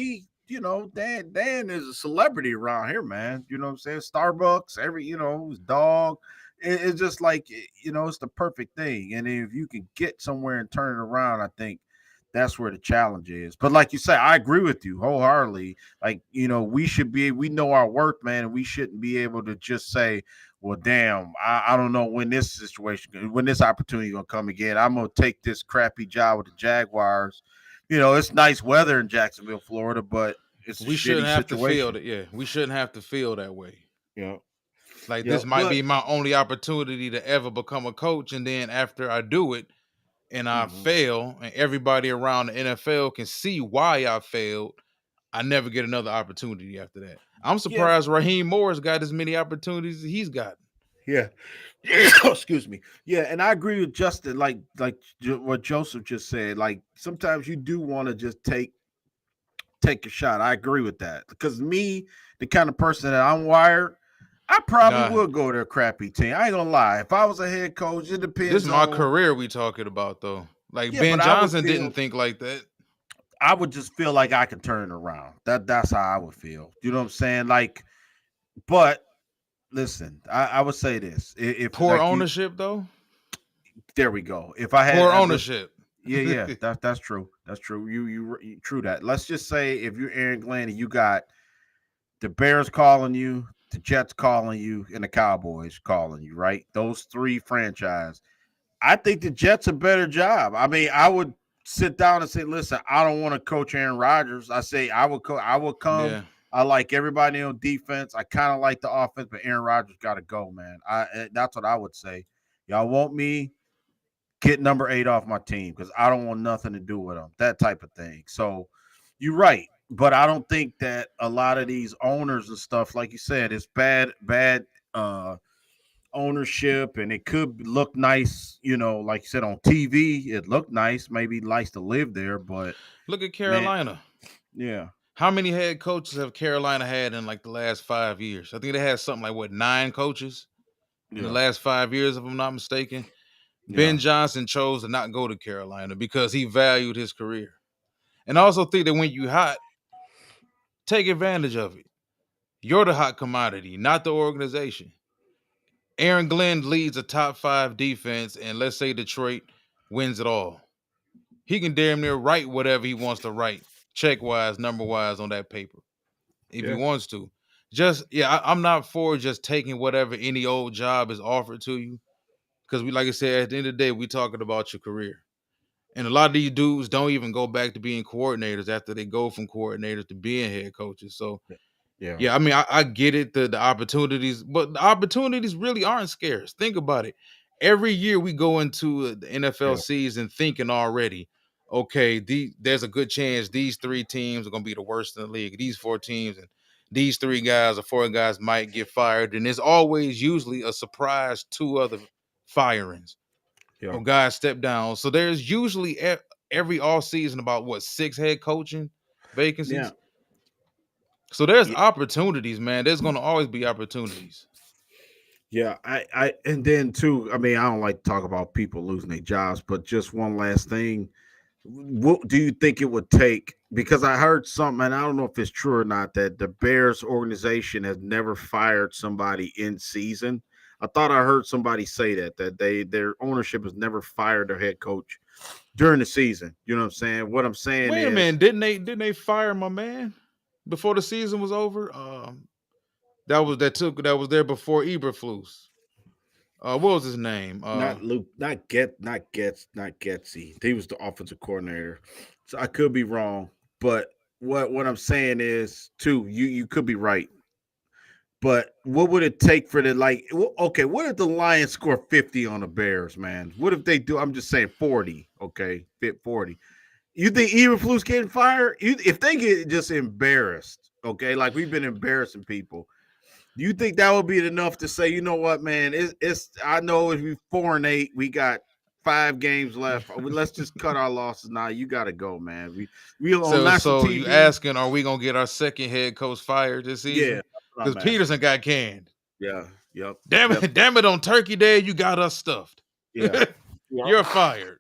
Dan is a celebrity around here, man. You know what I'm saying? Starbucks, his dog. It's just like, it's the perfect thing. And if you can get somewhere and turn it around, I think that's where the challenge is. But like you say, I agree with you wholeheartedly. Like, we know our worth, man, and we shouldn't be able to just say, well, damn, I don't know when this opportunity gonna come again. I'm gonna take this crappy job with the Jaguars. It's nice weather in Jacksonville, Florida, but it's a We shouldn't shitty have to feel situation. that. Yeah, we shouldn't have to feel that way. Yeah. Like, Yeah. this might But be my only opportunity to ever become a coach, and then after I do it and I mhm, fail, and everybody around the NFL can see why I failed, I never get another opportunity after that. I'm yeah, surprised Raheem Morris got as many opportunities as he's gotten. yeah. Excuse me. Yeah, and I agree with Justin. What Joseph just said. Like sometimes you do want to just take a shot. I agree with that because me, the kind of person that I'm wired, I probably Nah, would go to a crappy team. I ain't gonna lie. If I was a head coach, it this is depends my on. career we talking about though. Like, Yeah, but Ben Johnson didn't think like that. I would just feel like I can turn it around. That's how I would feel. You know what I'm saying? Like, but listen, I would say this: if Poor like you, ownership though. there we go. If I had, Poor listen, ownership. yeah, that's true. That's true. True that. Let's just say if you're Aaron Glenn and you got the Bears calling you, the Jets calling you, and the Cowboys calling you, right? Those three franchise. I think the Jets a better job. I mean, I would sit down and say, listen, I don't want to coach Aaron Rodgers. I say I would come. Yeah. I like everybody on defense. I kind of like the offense, but Aaron Rodgers got to go, man. That's what I would say. Y'all want me? get number 8 off my team because I don't want nothing to do with him. That type of thing. So you're right. But I don't think that a lot of these owners and stuff, like you said, it's bad uh ownership, and it could look nice, like you said on TV, it looked nice. Maybe he likes to live there, but Look at man, Carolina. yeah, How many head coaches have Carolina had in like the last 5 years? I think they had something like what, 9 coaches in the yeah, last 5 years, if I'm not mistaken. yeah, Ben Johnson chose to not go to Carolina because he valued his career. And I also think that when you hot, take advantage of it. You're the hot commodity, not the organization. Aaron Glenn leads a top 5 defense, and let's say Detroit wins it all. He can damn near write whatever he wants to write, check wise, number wise on that paper, if he yeah, wants to. Just I'm not for just taking whatever any old job is offered to you. Because we, like I said, at the end of the day, we talking about your career. And a lot of these dudes don't even go back to being coordinators after they go from coordinators to being head coaches. So yeah, yeah, I mean, I get it, the opportunities, but the opportunities really aren't scarce. Think about it. Every year we go into the NFL yeah, season thinking already, okay, there's a good chance these 3 teams are going to be the worst in the league. These 4 teams and these 3 guys or 4 guys might get fired. And there's always usually a surprise 2 other firings yeah, or guys step down. So there's usually every all season about what, 6 head coaching yeah, vacancies. So there's yeah. opportunities, man. There's gonna always be opportunities. Yeah, and then too, I mean, I don't like to talk about people losing their jobs, but just one last thing. What do you think it would take? Because I heard something, and I don't know if it's true or not, that the Bears organization has never fired somebody in season. I thought I heard somebody say that their ownership has never fired their head coach during the season. You know what I'm saying? What I'm saying Wait a is, minute, didn't they fire my man before the season was over? That was there before Eberflus. What was his name? not Luke, not Getz, not Getsy. He was the offensive coordinator. So I could be wrong, but what I'm saying is, too, you could be right. But what would it take for the okay, what if the Lions score 50 on the Bears, man? What if they do? I'm just saying 40, okay, fit 40. You think Eberflus getting fired? If they get just embarrassed, okay, like we've been embarrassing people, do you think that would be enough to say, you know what, man? It's I know if we 4-8, we got 5 games left. Let's just cut our losses now. You got to go, man. We on So national so you TV. asking, are we gonna get our second head coach fired this Yeah, season? that's what Because I'm asking. Peterson got canned. Yeah, yep, Damn it, definitely. damn it, on Turkey Day, you got us stuffed. Yeah, yep. You're fired.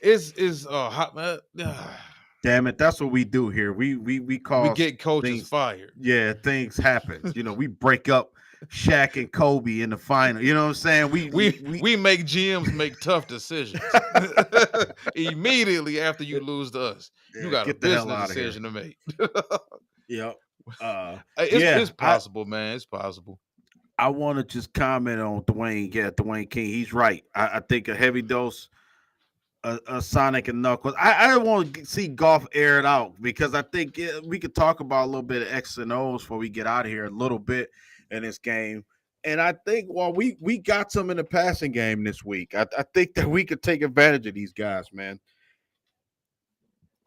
It's hot man. Damn it, that's what we do here. We We cause get coaches things. fired. Yeah, things happen. We break up Shaq and Kobe in the final. You know what I'm saying? We We make GMs make tough decisions immediately after you lose to us. You yeah, got a get the hell business out of here. decision to make. Yep. It's Yeah, possible, man. It's possible. I want to just comment on Dwayne. Yeah, Dwayne King. He's right. I think a heavy dose, a Sonic and Knuckles. I don't want to see golf air it out because I think we could talk about a little bit of X and O's before we get out of here a little bit in this game. And I think while we got some in the passing game this week, I think that we could take advantage of these guys, man.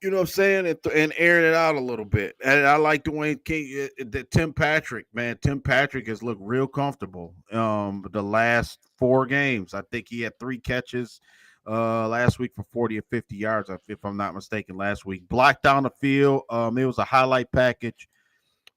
You know what I'm saying? And airing it out a little bit. And I like Dwayne King, Tim Patrick, man. Tim Patrick has looked real comfortable. The last 4 games, I think he had 3 catches last week for 40 or 50 yards, if I'm not mistaken. Last week, blocked down the field. It was a highlight package.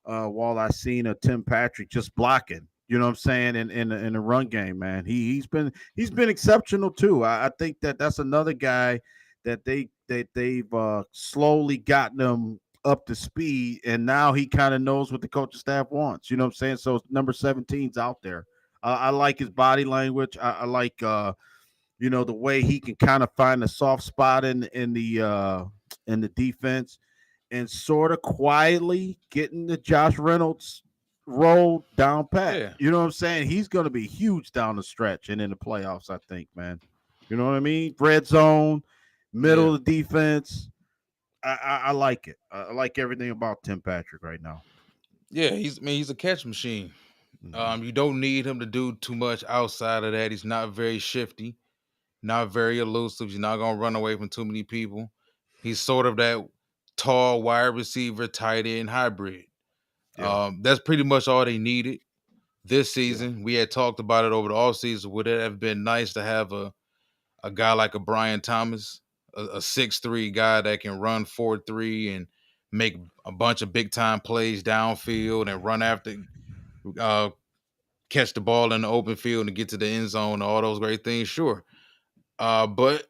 While I seen a Tim Patrick just blocking. You know what I'm saying? In the run game, man. He's been exceptional too. I think that's another guy that they've slowly gotten him up to speed, and now he kind of knows what the coaching staff wants. You know what I'm saying? So number 17's out there. I like his body language. I like the way he can kind of find a soft spot in the defense and sort of quietly getting the Josh Reynolds role down pat. Yeah. You know what I'm saying? He's going to be huge down the stretch and in the playoffs, I think, man. You know what I mean? Red zone, Yeah. middle of the defense. I like it. I like everything about Tim Patrick right now. Yeah, he's a catch machine. Mm-hmm. You don't need him to do too much outside of that. He's not very shifty. not very elusive. He's not gonna run away from too many people. He's sort of that tall wide receiver, tight end hybrid. Yeah. That's pretty much all they needed this Yeah. season. We had talked about it over the offseason. Would it have been nice to have a guy like a Brian Thomas, a 6'3" guy that can run 4.3 and make a bunch of big time plays downfield and run after, uh, catch the ball in the open field and get to the end zone and all those great things? Sure. But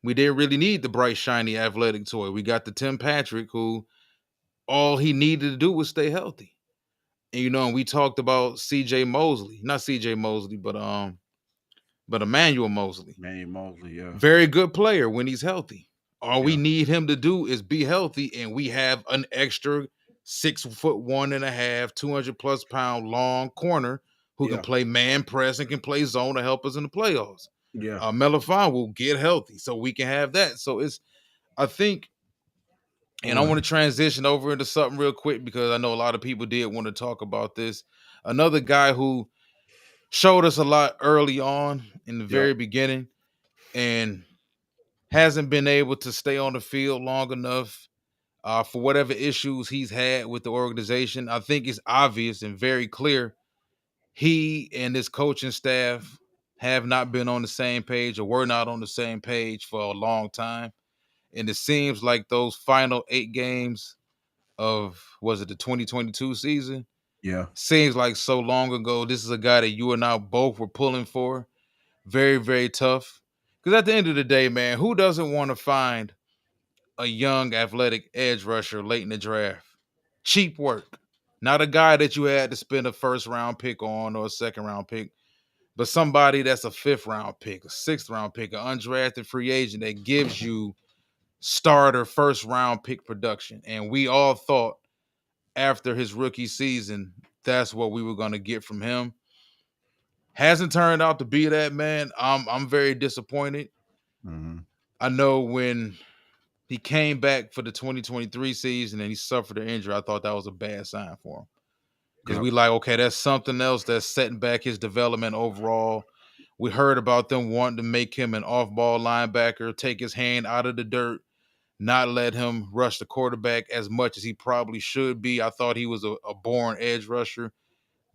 we didn't really need the bright, shiny, athletic toy. We got the Tim Patrick, who all he needed to do was stay healthy. And we talked about CJ Mosley, not CJ Mosley, but Emmanuel Mosley. Manny Mosley, yeah. Very good player when he's healthy. All we Yeah. need him to do is be healthy, and we have an extra 6'1.5", 200+ pound long corner who can Yeah. play man press and can play zone to help us in the playoffs. Yeah. Melifon will get healthy, so we can have that. So I think, and I want to transition over into something real quick because I know a lot of people did want to talk about this. Another guy who showed us a lot early on in the very beginning and hasn't been able to stay on the field long enough for whatever issues he's had with the organization. I think it's obvious and very clear he and his coaching staff have not been on the same page or were not on the same page for a long time. And it seems like those final 8 games of, was it the 2022 season? Yeah. Seems like so long ago. This is a guy that you and I both were pulling for. Very, very tough. Because at the end of the day, man, who doesn't want to find a young, athletic edge rusher late in the draft? Cheap work. Not a guy that you had to spend a first-round pick on or a second-round pick, but somebody that's a 5th-round pick, a 6th-round pick, an undrafted free agent that gives you starter first-round pick production. And we all thought after his rookie season, that's what we were going to get from him. Hasn't turned out to be that, man. I'm very disappointed. Mm-hmm. I know when he came back for the 2023 season and he suffered an injury, I thought that was a bad sign for him. Because we like, okay, that's something else that's setting back his development overall. We heard about them wanting to make him an off-ball linebacker, take his hand out of the dirt, not let him rush the quarterback as much as he probably should be. I thought he was a born edge rusher.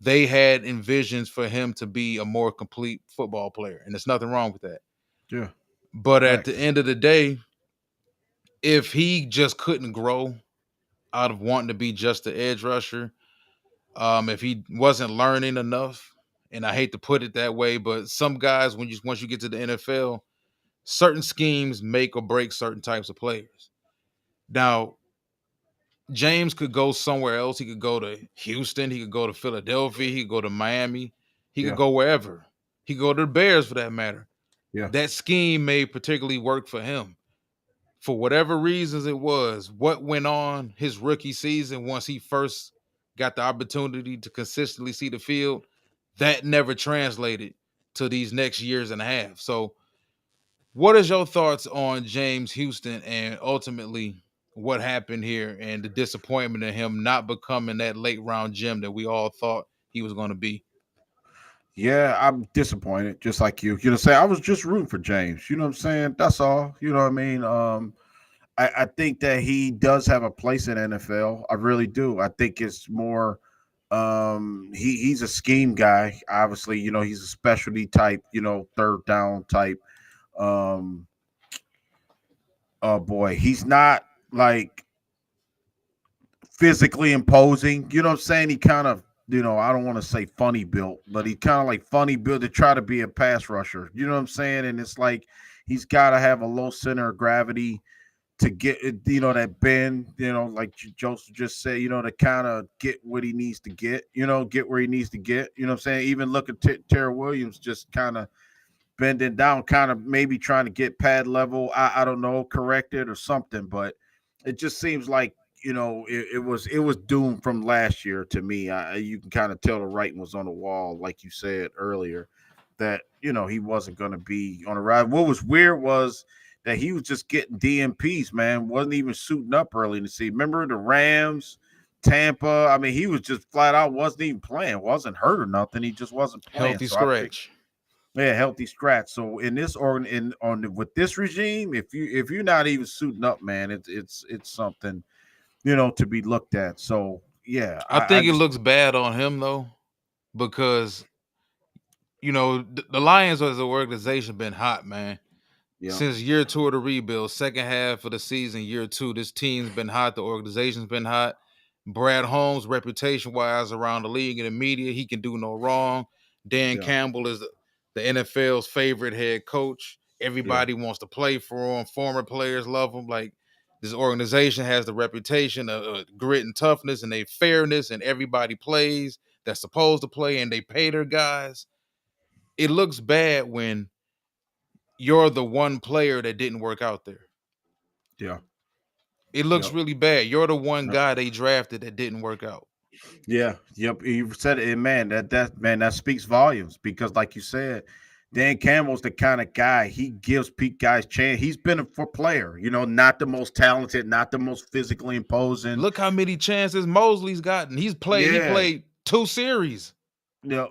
They had envisions for him to be a more complete football player, and there's nothing wrong with that. Yeah. But at the end of the day, if he just couldn't grow out of wanting to be just the edge rusher, if he wasn't learning enough, and I hate to put it that way, but some guys, once you get to the NFL, certain schemes make or break certain types of players. Now, James could go somewhere else. He could go to Houston. He could go to Philadelphia. He could go to Miami. He could go wherever. He could go to the Bears for that matter. Yeah. That scheme may particularly work for him. For whatever reasons it was, what went on his rookie season once he first got the opportunity to consistently see the field, that never translated to these next years and a half. So what is your thoughts on James Houston and ultimately what happened here and the disappointment of him not becoming that late round gem that we all thought he was going to be? Yeah, I'm disappointed, just like you. Say I was just rooting for James. You know what I'm saying? That's all. You know what I mean? I think that he does have a place in NFL. I really do. I think it's more he's a scheme guy. Obviously, he's a specialty type, third down type. Oh boy, he's not like physically imposing. You know what I'm saying? He kind of, I don't want to say funny built, but he kind of like funny built to try to be a pass rusher. You know what I'm saying? And it's like he's got to have a low center of gravity to get it, that bend, like Joseph just said, to kind of get what he needs to get, get where he needs to get. You know what I'm saying? Even look at Terry Williams just kind of bending down, kind of maybe trying to get pad level. I don't know, corrected or something, but it just seems like it was doomed from last year to me. You can kind of tell the writing was on the wall, like you said earlier, that he wasn't going to be on the ride. What was weird was that he was just getting DMPs, man. Wasn't even suiting up early in the season. Remember the Rams, Tampa? I mean, he was just flat out wasn't even playing. Wasn't hurt or nothing. He just wasn't playing. Healthy So scratch. Yeah, healthy scratch. So in this organ in on the, with this regime, if you're not even suiting up, man, it's something to be looked at. So yeah, I I think it just looks bad on him though, because the Lions as an organization been hot, man. yeah Since year two of the rebuild, second half of the season, year two, this team's been hot. The organization's been hot. Brad Holmes, reputation wise around the league and the media, he can do no wrong. Dan yeah Campbell is the NFL's favorite head coach. yeah Everybody wants to play for him. Former players love him. Like, this organization has the reputation of grit and toughness and they fairness, and everybody plays that's supposed to play and they pay their guys. It looks bad when you're the one player that didn't work out there. yeah It looks yep. really bad. You're the one guy they drafted that didn't work out. Yeah, yep. You said it, and man. That speaks volumes because, like you said, Dan Campbell's the kind of guy he gives peak guys chance. He's been a for player, not the most talented, not the most physically imposing. Look how many chances Mosley's gotten. He Yeah, played 2 series. yeah,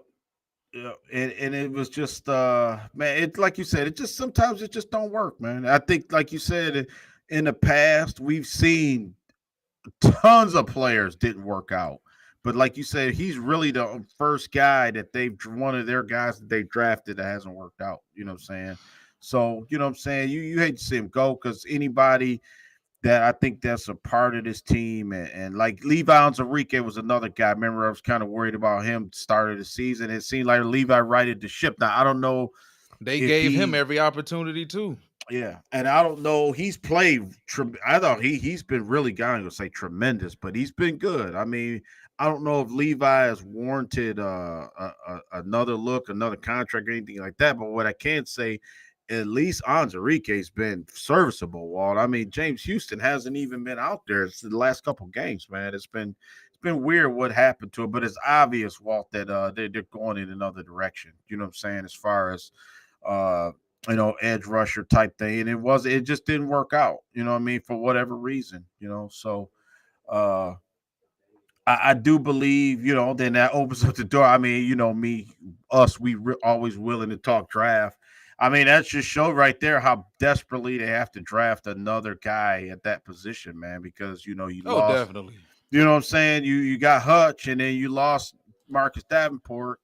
yeah. And it was just, man. It like you said, it just sometimes it just don't work, man. I think, like you said, in the past we've seen tons of players didn't work out. But like you said, he's really the first guy that they've one of their guys that they drafted that hasn't worked out. You know what I'm saying? So, you know what I'm saying? You hate to see him go because anybody that I think that's a part of this team and like Levi Enrique was another guy. Remember, I was kind of worried about him start of the season. It seemed like Levi righted the ship. Now I don't know They if gave him he every opportunity too. yeah, and I don't know. He's played. I thought he's been really. I'm gonna say tremendous, but he's been good. I mean, I don't know if Levi has warranted another look, another contract, or anything like that. But what I can say, at least Enrique's been serviceable. Walt. I mean, James Houston hasn't even been out there. It's the last couple games, man. It's been weird what happened to it, but it's obvious, Walt, that they're going in another direction. You know what I'm saying? As far as uh edge rusher type thing. And it just didn't work out, what I mean, for whatever reason, So uh I do believe, then that opens up the door. I mean, always willing to talk draft. I mean, that just showed right there how desperately they have to draft another guy at that position, man, because you Oh, lost, definitely. what I'm saying? You got Hutch and then you lost Marcus Davenport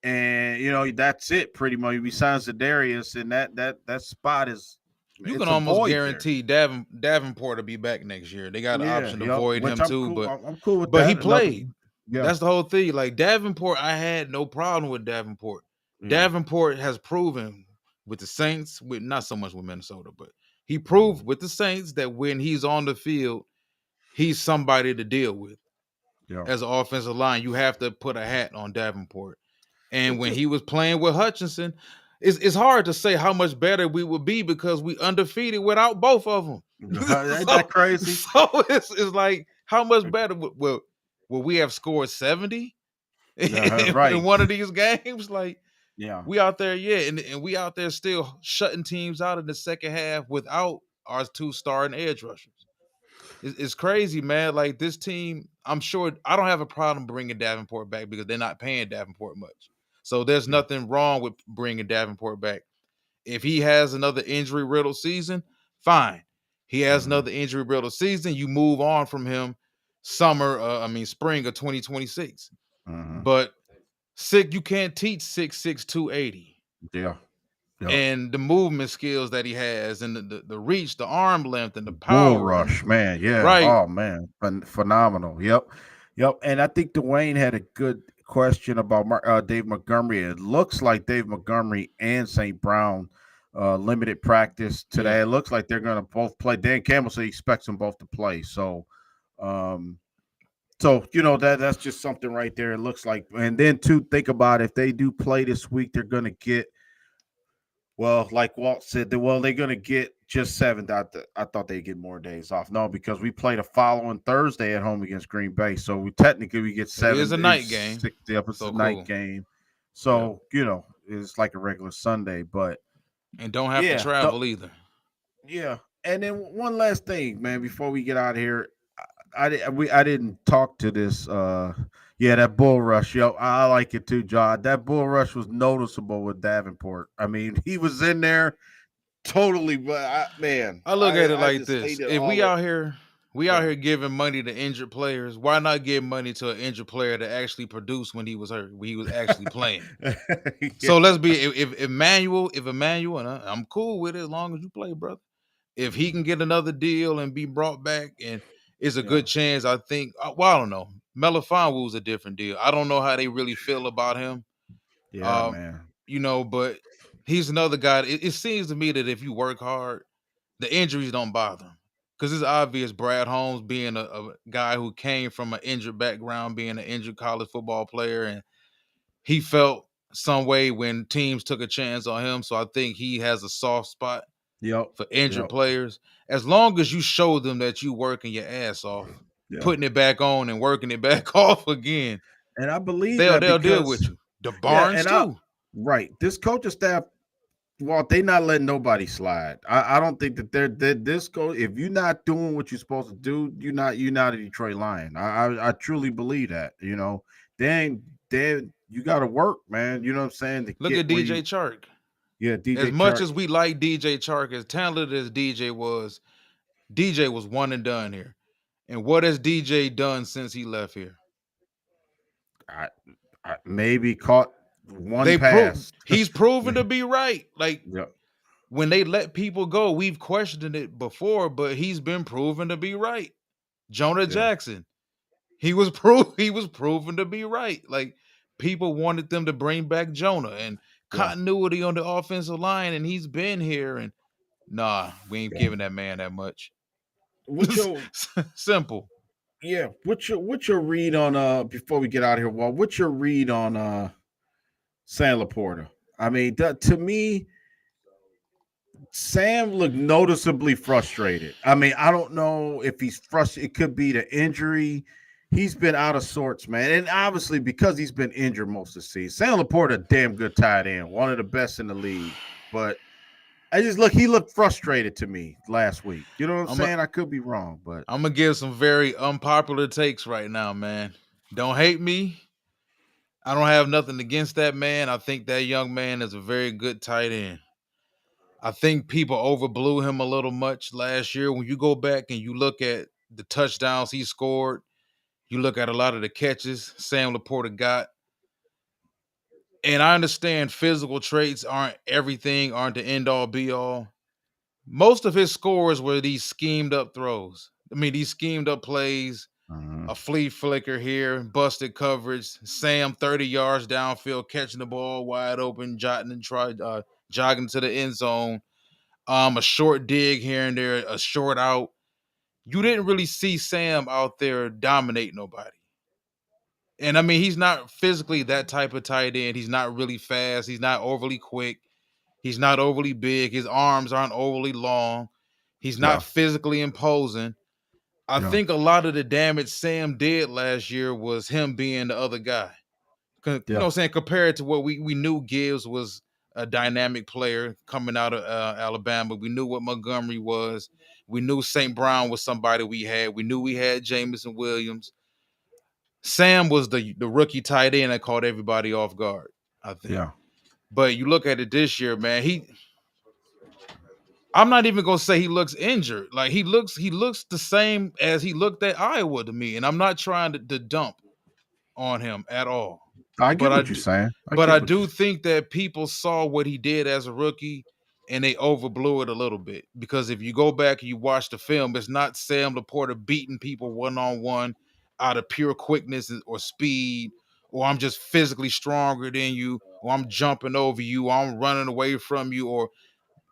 and that's it pretty much. Besides Darius, and that spot is You can it's a almost void there. guarantee Davenport to be back next year. They got an Yeah, option to yep. void Which him I'm too, cool. but I'm cool with but he that. Another, played. yeah, That's the whole thing. Like Davenport, I had no problem with Davenport. yeah, Davenport has proven with the Saints, with not so much with Minnesota, but he proved with the Saints that when he's on the field, he's somebody to deal with. yeah. As an offensive line, you have to put a hat on Davenport. And It when just he was playing with Hutchinson, it's hard to say how much better we would be because we undefeated without both of them. ain't so, that crazy? so it's like how much better will we have scored 70 in Right. one of these games? Like Yeah. we out there, yeah, and we out there still shutting teams out in the second half without our two starting edge rushers. It's crazy, man. Like this team, I'm sure I don't have a problem bringing Davenport back because they're not paying Davenport much. So there's Yeah. nothing wrong with bringing Davenport back. If he has another injury riddled season, fine. He has hmm another injury riddled season. You move on from him spring of 2026. hmm But you can't teach 6'6", 280. Yeah. Yep. And the movement skills that he has and the reach, the arm length, and the Bull power, and rush, man. Yeah. right. Oh man, phenomenal. Yep. Yep. And I think Dwayne had a good question about Dave Montgomery. It looks like Dave Montgomery and St. Brown limited practice Yeah. today. It looks like they're going to both play. Dan Campbell said he expects them both to play. Um, that's just something right there. It looks like, and then to think about if they do play this week, they're going to get. Well, like Walt said, they're going to get just 7. I thought they'd get more days off. No, because we play the following Thursday at home against Green Bay, so we get It is 7. a night game. 6. Yep, it's So a night cool. game. Yeah. So it's like a regular Sunday, but And don't have to yeah, travel either. yeah. And then one last thing, man, before we get out of here, I didn't talk to this Yeah, that bull rush, yo, I like it too, John. That bull rush was noticeable with Davenport. I mean, he was in there totally, but man, I look at it I like just this: hated if all it. we out Yeah, here giving money to injured players. Why not give money to an injured player that actually produced when he was hurt, when he was actually playing? yeah, So let's be if Emmanuel, and I'm cool with it as long as you play, brother. If he can get another deal and be brought back, and it's a yeah, good chance, I think. Well, I don't know. Melifonwu's a different deal. I don't know how they really feel about him. yeah, Um, man. but he's another guy. It seems to me that if you work hard, the injuries don't bother him. Because it's obvious Brad Holmes being a guy who came from an injured background, being an injured college football player, and he felt some way when teams took a chance on him. So I think he has a soft spot Yep, for injured yep, players. As long as you show them that you working your ass off, yeah, putting it back on and working it back off again, and I believe they'll that they'll deal with because you. The yeah, Barnes and I too. right this coaching staff. Well, they not letting nobody slide. I don't think that they're this go. If you're not doing what you're supposed to do, you're not a Detroit Lion. I truly believe that. Then you got to work, man. You know what I'm saying to Look get at where DJ you. Chark. Yeah, As DJ much Chark. as we like DJ Chark, as talented as DJ was one and done here. And what has DJ done since he left here? I, I maybe caught one They prove pass. he's proven to be right. Like Yeah, when they let people go, we've questioned it before, but he's been proven to be right. Jonah yeah, Jackson, he was proven to be right. Like people wanted them to bring back Jonah and yeah, continuity on the offensive line, and he's been here. And nah, we ain't yeah. giving that man that much. What's your Simple. yeah? What's your read on before we get out of here? Well, what's your read on Sam Laporta? I mean, to me, Sam looked noticeably frustrated. I mean, I don't know if he's frustrated. It could be the injury. He's been out of sorts, man. And obviously, because he's been injured most of the season, Sam Laporta, a damn good tight end, one of the best in the league. But he looked frustrated to me last week. You know what I'm I'm a, saying? I could be wrong, but I'm gonna give some very unpopular takes right now, man. Don't hate me. I don't have nothing against that man. I think that young man is a very good tight end. I think people overblew him a little much last year. When you go back and you look at the touchdowns he scored, you look at a lot of the catches Sam Laporta got. And I understand physical traits aren't everything, aren't the end all be all. Most of his scores were these schemed up throws. I mean, these schemed up plays, uh, a flea flicker here, busted coverage, Sam 30 yards downfield, catching the ball wide open, jogging to the end zone, a short dig here and there, a short out. You didn't really see Sam out there dominate nobody. And I mean, he's not physically that type of tight end. He's not really fast. He's not overly quick. He's not overly big. His arms aren't overly long. He's not yeah, physically imposing. I yeah, think a lot of the damage Sam did last year was him being the other guy. You know what yeah, I'm saying? Compared to what we knew Gibbs was a dynamic player coming out of Alabama. We knew what Montgomery was. We knew St. Brown was somebody we had. We knew we had Jameson Williams. Sam was the rookie tight end that caught everybody off guard, I think. yeah, But you look at it this year, man, I'm not even gonna say he looks injured. Like he looks the same as he looked at Iowa to me. And I'm not trying to dump on him at all. I But get I what you're do, saying. I but get I what do you. think that people saw what he did as a rookie and they overblew it a little bit. Because if you go back and you watch the film, it's not Sam Laporta beating people one on one out of pure quickness or speed, or I'm just physically stronger than you, or I'm jumping over you, or I'm running away from you, or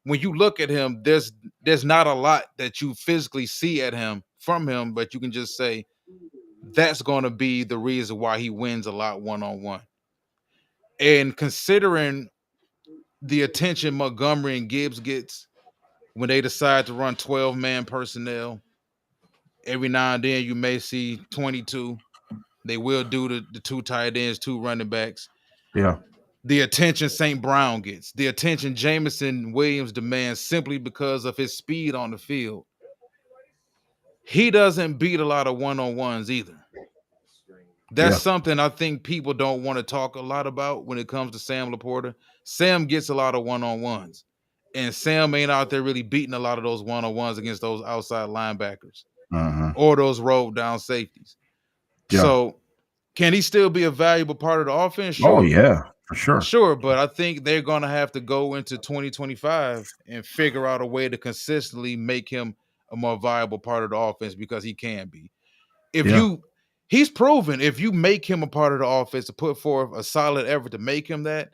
when you look at him, there's not a lot that you physically see at him from him, but you can just say that's going to be the reason why he wins a lot one on one. And considering the attention Montgomery and Gibbs gets when they decide to run 12-man personnel, every now and then you may see 22. They will do the two tight ends, two running backs. Yeah, The attention St. Brown gets, the attention Jameson Williams demands simply because of his speed on the field. He doesn't beat a lot of one-on-ones either. That's Yeah. something I think people don't want to talk a lot about when it comes to Sam Laporta. Sam gets a lot of one-on-ones, and Sam ain't out there really beating a lot of those one-on-ones against those outside linebackers Uh-huh. or those rolled down safeties. Yeah. So, can he still be a valuable part of the offense? Oh Sure. yeah, for sure. Sure, but I think they're going to have to go into 2025 and figure out a way to consistently make him a more viable part of the offense because he can be. If Yeah. you He's proven if you make him a part of the offense to put forth a solid effort to make him that,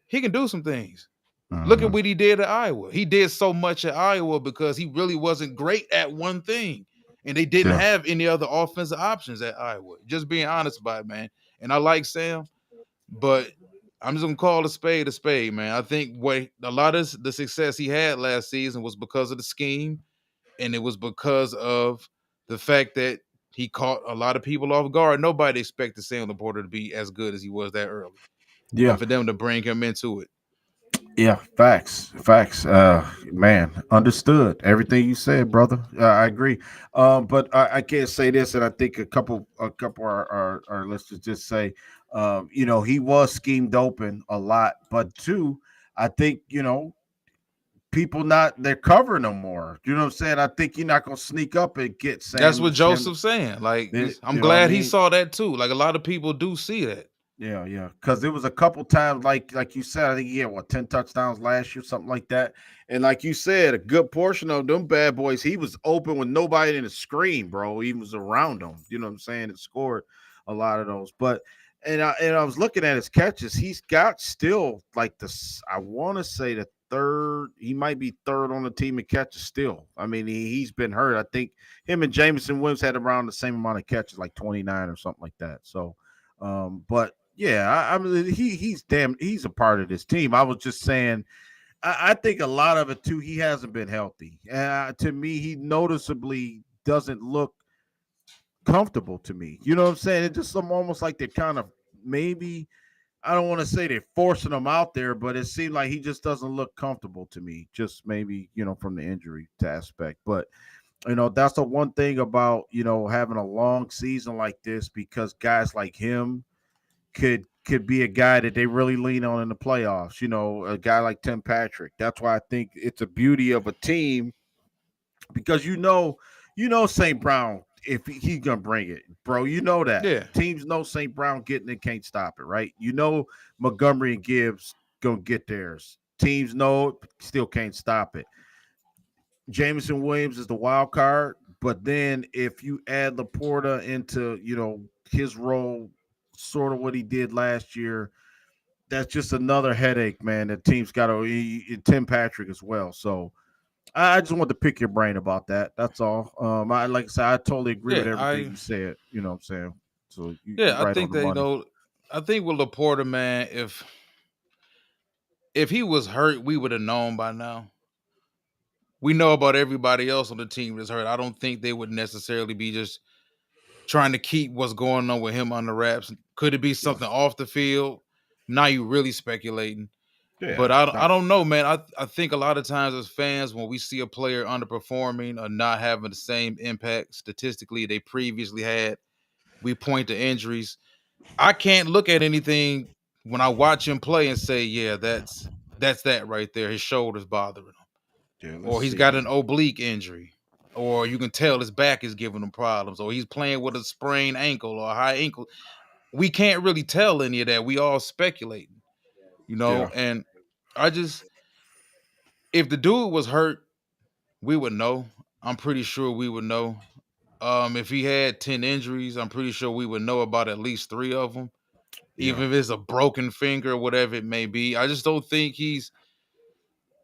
he can do some things. Look at Uh-huh. what he did at Iowa. He did so much at Iowa because he really wasn't great at one thing. And they didn't Yeah. have any other offensive options at Iowa. Just being honest about it, man. And I like Sam, but I'm just gonna call a spade, man. I think what a lot of the success he had last season was because of the scheme, and it was because of the fact that he caught a lot of people off guard. Nobody expected Sam Laporta to be as good as he was that early, Yeah. and for them to bring him into it. Yeah, facts. Man, understood everything you said, brother. I agree. But I can't say this, and I think a couple our listeners just say, he was schemed open a lot, but two, I think people not they're covering him more. You know what I'm saying? I think you're not gonna sneak up and get That's Sam. what Joseph's saying. Like, I'm You know what I glad he mean? saw that too. Like a lot of people do see that. Yeah. Because there was a couple times, like you said, I think he had 10 touchdowns last year, something like that. And like you said, a good portion of them bad boys, he was open with nobody in the screen, bro. He was around them. You know what I'm saying? And scored a lot of those. But and I was looking at his catches. He's got still like I want to say the third. He might be third on the team in catches still. I mean, he's been hurt. I think him and Jameson Williams had around the same amount of catches, like 29 or something like that. So, but yeah, I mean he's a part of this team. I was just saying, I think a lot of it too. He hasn't been healthy. To me, he noticeably doesn't look comfortable to me. You know what I'm saying? It's just almost like they're kind of maybe. I don't want to say they're forcing him out there, but it seemed like he just doesn't look comfortable to me. Just maybe from the injury aspect, but that's the one thing about having a long season like this because guys like him could be a guy that they really lean on in the playoffs. A guy like Tim Patrick. That's why I think it's a beauty of a team because St. Brown if he's gonna bring it, bro. You know that Yeah. teams know St. Brown getting it can't stop it, right? Montgomery and Gibbs gonna get theirs. Teams know it, still can't stop it. Jameson Williams is the wild card, but then if you add Laporta into his role, sort of what he did last year, that's just another headache, man. The team's got to Tim Patrick as well. So I just want to pick your brain about that. That's all. I like I said, I totally agree with Yeah, everything you said. You know what I'm saying? So you're I right on think the that money. I think with Laporta, man, if he was hurt, we would have known by now. We know about everybody else on the team that's hurt. I don't think they would necessarily be just trying to keep what's going on with him under wraps. Could it be Yeah, something off the field? Now you really speculating. yeah, But I don't know, man. I think a lot of times as fans, when we see a player underperforming or not having the same impact statistically they previously had, we point to injuries. I can't look at anything when I watch him play and say, yeah, that's that right there. His shoulder's bothering him, yeah. Let's or he's see got an here. oblique injury, or you can tell his back is giving him problems, or he's playing with a sprained ankle or a high ankle. We can't really tell any of that. We all speculating, Yeah, and I just if the dude was hurt, we would know. I'm pretty sure we would know. If he had 10 injuries, I'm pretty sure we would know about at least 3 of them, yeah. even if it's a broken finger, whatever it may be. I just don't think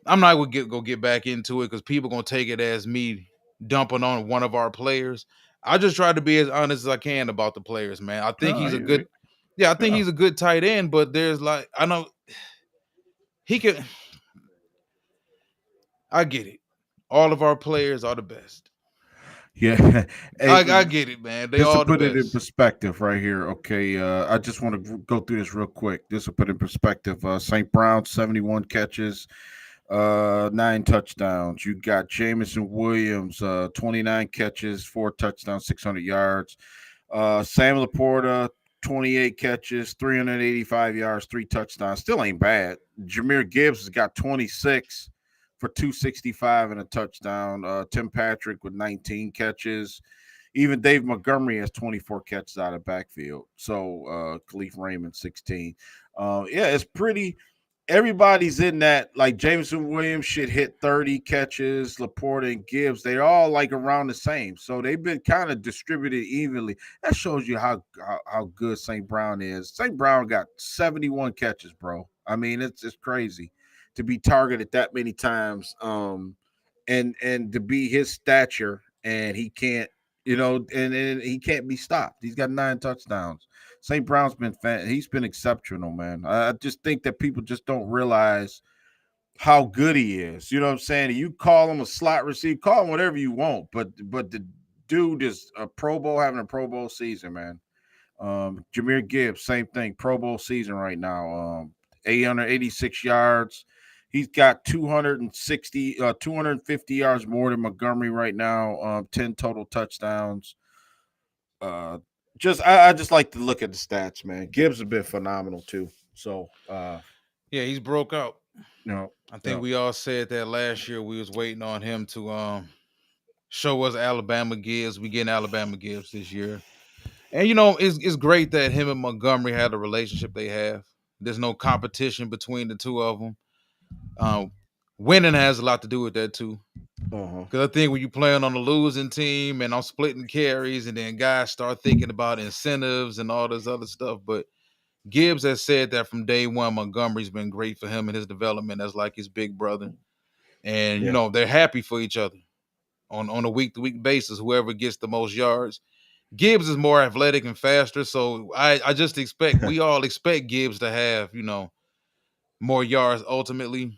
I'm not gonna get back into it because people gonna take it as me dumping on one of our players. I just try to be as honest as I can about the players, man. I think No, he's a good, yeah, I think yeah. he's a good tight end, but there's like I know he could. I get it. All of our players are the best. Yeah. Hey, I get it, man. They just to all the put it in best. perspective right here, okay. I just want to go through this real quick. This will put in perspective. St. Brown, 71 catches, 9 touchdowns. You got Jameson Williams, 29 catches, 4 touchdowns, 600 yards. Sam Laporta, 28 catches, 385 yards, 3 touchdowns. Still ain't bad. Jahmyr Gibbs has got 26 for 265 and a touchdown. Tim Patrick with 19 catches. Even Dave Montgomery has 24 catches out of backfield. So Khalif Raymond 16. Yeah, it's pretty. Everybody's in that. Like Jameson Williams should hit 30 catches. Laporta and Gibbs, they're all like around the same. So they've been kind of distributed evenly. That shows you how good St. Brown is. St. Brown got 71 catches, bro. I mean, it's crazy to be targeted that many times. And to be his stature, and he can't, and he can't be stopped. He's got 9 touchdowns. St. Brown's he's been exceptional, man. I just think that people just don't realize how good he is. You know what I'm saying? You call him a slot receiver, call him whatever you want, but the dude is a Pro Bowl, having a Pro Bowl season, man. Jahmyr Gibbs, same thing, Pro Bowl season right now. 886 yards. He's got 250 yards more than Montgomery right now. 10 total touchdowns. I just like to look at the stats, man. Gibbs has been phenomenal too. So yeah, he's broke out. I think no. we all said that last year. We was waiting on him to show us Alabama Gibbs. We getting Alabama Gibbs this year. And it's great that him and Montgomery had a relationship they have. There's no competition between the two of them. Winning has a lot to do with that too. Because I think when you playing on a losing team and I'm splitting carries, and then guys start thinking about incentives and all this other stuff. But Gibbs has said that from day one, Montgomery's been great for him in his development as like his big brother. And they're happy for each other on a week-to-week basis. Whoever gets the most yards. Gibbs is more athletic and faster, so I just expect we all expect Gibbs to have more yards ultimately.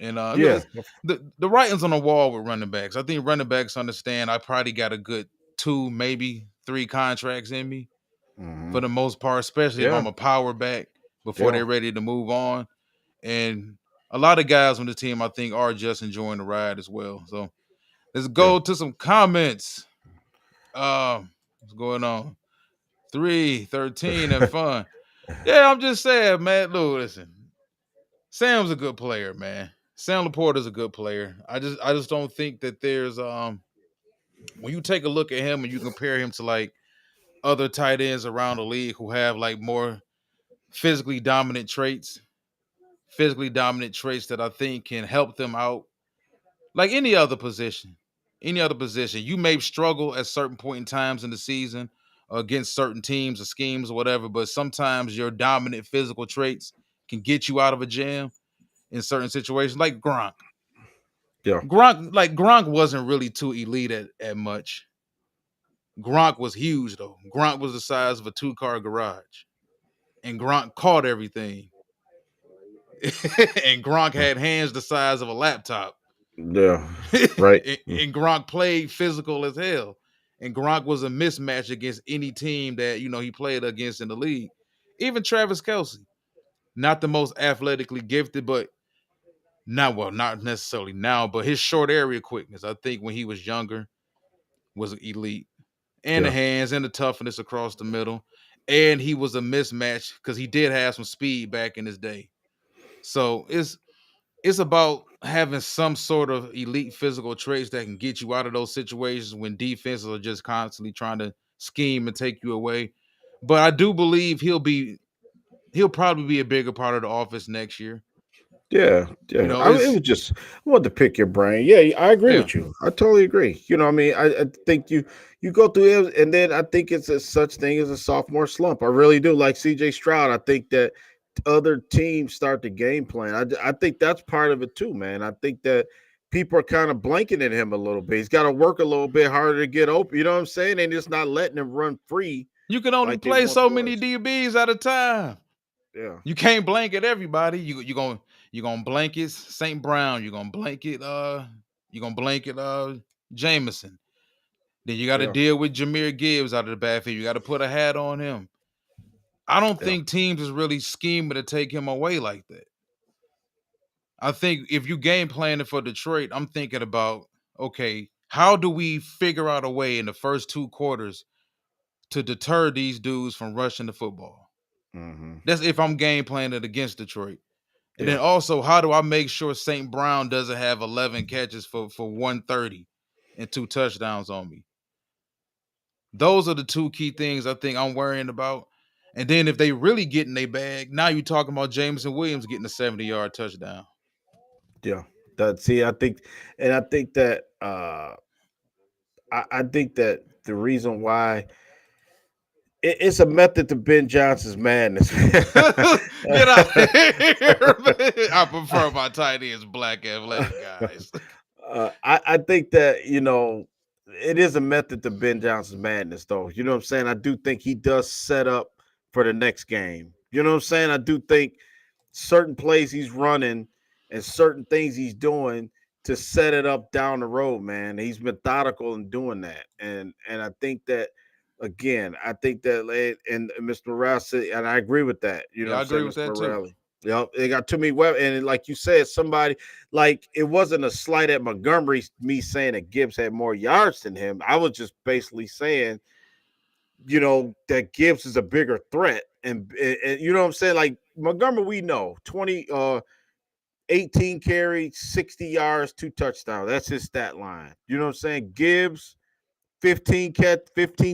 And the writing's on the wall with running backs. I think running backs understand I probably got a good 2, maybe 3 contracts in me for the most part, especially if I'm a power back before they're ready to move on. And a lot of guys on the team I think are just enjoying the ride as well. So let's go to some comments. What's going on? 313 and fun. Yeah, I'm just saying, man. Look, listen. Sam's a good player, man. Sam Laporta's a good player. I just don't think that there's when you take a look at him and you compare him to like other tight ends around the league who have like more physically dominant traits that I think can help them out. Like any other position, you may struggle at certain point in times in the season against certain teams or schemes or whatever, but sometimes your dominant physical traits can get you out of a jam in certain situations, like Gronk. Yeah. Gronk wasn't really too elite at much. Gronk was huge though. Gronk was the size of a 2-car garage. And Gronk caught everything. And Gronk had hands the size of a laptop. Yeah. Right. And Gronk played physical as hell. And Gronk was a mismatch against any team that, he played against in the league. Even Travis Kelce. Not the most athletically gifted, but not necessarily now, but his short area quickness, I think when he was younger, was elite. And the hands and the toughness across the middle. And he was a mismatch because he did have some speed back in his day. So it's about having some sort of elite physical traits that can get you out of those situations when defenses are just constantly trying to scheme and take you away. But I do believe he'll probably be a bigger part of the offense next year. Yeah. You know, I wanted to pick your brain. Yeah, I agree with you. I totally agree. I think you go through it, and then I think it's a such thing as a sophomore slump. I really do. Like CJ Stroud, I think that other teams start the game plan. I think that's part of it too, man. I think that people are kind of blanketing him a little bit. He's got to work a little bit harder to get open. You know what I'm saying? And just not letting him run free. You can only play so many DBs at a time. Yeah. You can't blanket everybody. You're gonna blanket St. Brown. You're gonna blanket Jameson. Then you got to deal with Jahmyr Gibbs out of the backfield. You got to put a hat on him. I don't think teams is really scheming to take him away like that. I think if you game planning for Detroit, I'm thinking about, okay, how do we figure out a way in the first 2 quarters to deter these dudes from rushing the football? Mm-hmm. That's if I'm game planning it against Detroit. And then Yeah. also, how do I make sure St. Brown doesn't have 11 catches for 130 and 2 touchdowns on me? Those are the two key things I think I'm worrying about. And then if they really get in their bag, now you're talking about Jameson Williams getting a 70-yard touchdown. Yeah. I think, and I think that I think that the reason why it's a method to Ben Johnson's madness. Get out of here, man. I prefer my tight ends black athletic guys. I think that it is a method to Ben Johnson's madness, though. You know what I'm saying? I do think he does set up for the next game. You know what I'm saying? I do think certain plays he's running and certain things he's doing to set it up down the road, man. He's methodical in doing that, and I think that again, I think that and Mr. Morale said, and I agree with that. You know Yeah, what I I'm agree saying, with Mr. that too. Morale? Yep, they got too many weapons, and like you said, somebody like it wasn't a slight at Montgomery. Me saying that Gibbs had more yards than him, I was just basically saying, that Gibbs is a bigger threat, and you know what I'm saying. Like Montgomery, we know 18 carries, 60 yards, 2 touchdowns. That's his stat line. You know what I'm saying? Gibbs, 15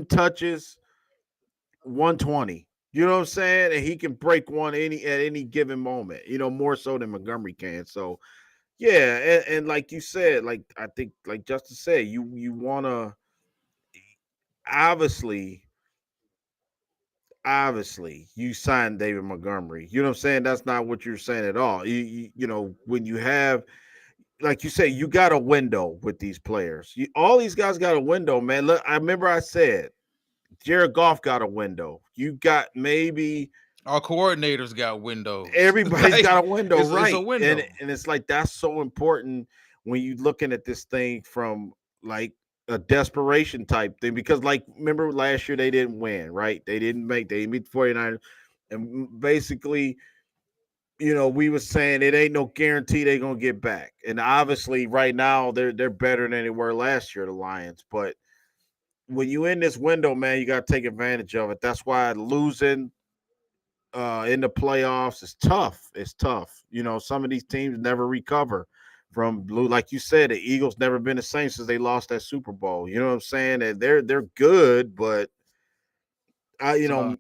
touches, 120. You know what I'm saying? And he can break one at any given moment, more so than Montgomery can. So yeah, and like you said, like I think like Justin said, you wanna obviously you signed David Montgomery. You know what I'm saying? That's not what you're saying at all. When you have, like you say, you got a window with these players. All these guys got a window, man. Look, I remember I said Jared Goff got a window. You got maybe Our coordinators got windows. everybody's Like, got a window, it's a right? And window. it's like that's so important when you're looking at this thing from like a desperation type thing. Because like remember last year they didn't win, right? They didn't beat the 49ers. And basically, we were saying it ain't no guarantee they're gonna get back. And obviously right now they're better than they were last year, the Lions. But when you in this window, man, you gotta take advantage of it. That's why losing in the playoffs is tough. It's tough. Some of these teams never recover from blue. Like you said, the Eagles never been the same since they lost that Super Bowl. You know what I'm saying? And they're good, but I, Somebody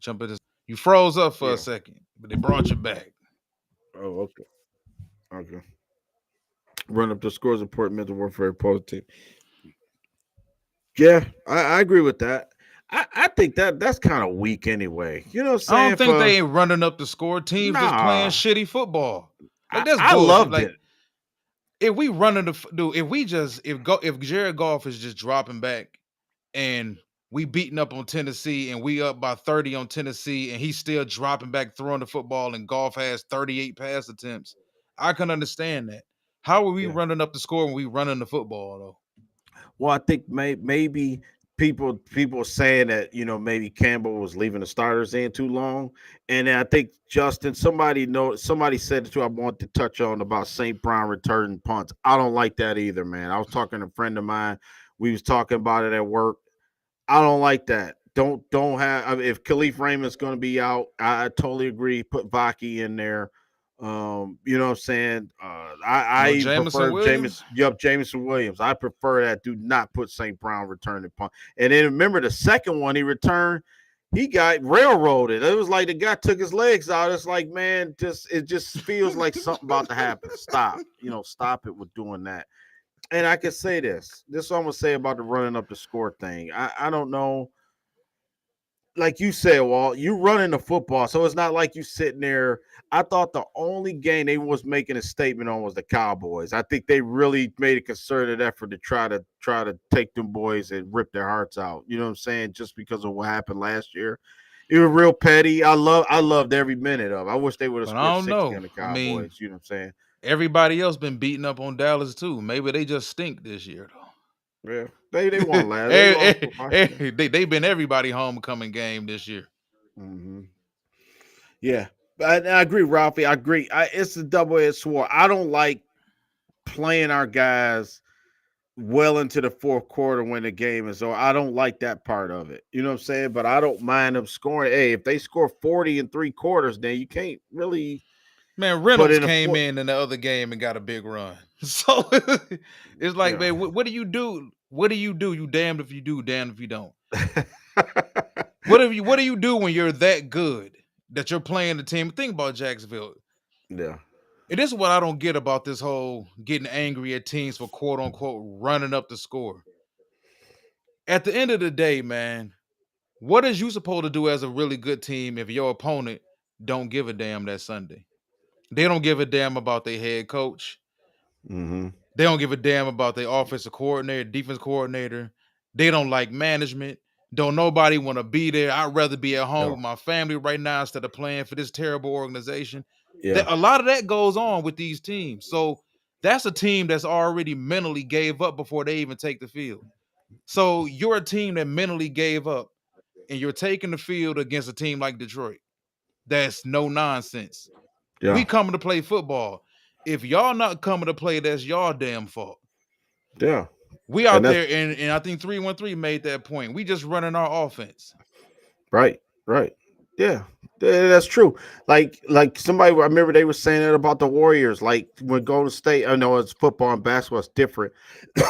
jump in this. You froze up for a yeah. second, but they brought you back. Oh, okay. Okay. Run up the scores report, mental warfare positive. Yeah, I agree with that. I think that's kind of weak anyway. You know what I'm I don't saying? think For they ain't running up the score. Teams just playing nah, shitty football. Like that's I bullshit. loved Like it. if we running the dude, if Jared Goff is just dropping back and we beating up on Tennessee and we up by 30 on Tennessee and he's still dropping back throwing the football and Goff has 38 pass attempts, I can understand that. How are we Yeah. running up the score when we running the football though? Well, I think maybe people saying that maybe Campbell was leaving the starters in too long, and then I think Justin somebody said it too. I want to touch on about St. Brown returning punts. I don't like that either, man. I was talking to a friend of mine. We was talking about it at work. I don't like that. Don't have if Khalif Raymond's going to be out. I totally agree. Put Vaki in there. You know what I'm saying? I No even Jameson prefer Williams? Jameson Williams. I prefer that. Do not put St. Brown returning punt. And then remember the second one he returned, he got railroaded. It was like the guy took his legs out. It's like, man, it just feels like something about to happen. Stop. Stop it with doing that. And I can say this. This is what I'm gonna say about the running up the score thing. I don't know. Like you said, Walt, you running the football, so it's not like you sitting there. I thought the only game they was making a statement on was the Cowboys. I think they really made a concerted effort to try to take them boys and rip their hearts out. You know what I'm saying? Just because of what happened last year, it was real petty. I loved every minute of it. I wish they would have But I scored don't 60 know. on the I mean, Cowboys. You know what I'm saying? everybody else been beating up on Dallas too. Maybe they just stink this year though. Yeah, they won last. They lost. They've been everybody homecoming game this year. Mm-hmm. Yeah, I agree, Ralphie. I agree. It's a double-edged sword. I don't like playing our guys well into the fourth quarter when the game is over. I don't like that part of it. You know what I'm saying? But I don't mind them scoring. Hey, if they score 40 in 3 quarters, then you can't really. Man, But Reynolds in a came fourth, in the other game and got a big run. So it's like, yeah. man, what do you do? What do you do? You damned if you do, damned if you don't. What do you do when you're that good that you're playing the team? Think about Jacksonville. Yeah. And this is what I don't get about this whole getting angry at teams for quote unquote running up the score. At the end of the day, man, what is you supposed to do as a really good team if your opponent don't give a damn that Sunday? They don't give a damn about their head coach. Mm-hmm. They don't give a damn about their offensive coordinator, defense coordinator. They don't like management. Don't nobody want to be there. I'd rather be at home No. with my family right now instead of playing for this terrible organization. Yeah. That a lot of that goes on with these teams. So that's a team that's already mentally gave up before they even take the field. So you're a team that mentally gave up, and you're taking the field against a team like Detroit. That's no nonsense. We Yeah. coming to play football. If y'all not coming to play, that's y'all damn fault. Yeah. We And out that's there, and I think 313 made that point. We just running our offense. right. Right. Yeah. That's true. Like somebody, I remember they were saying that about the Warriors. Like when Golden State, I know it's football and basketball, it's different.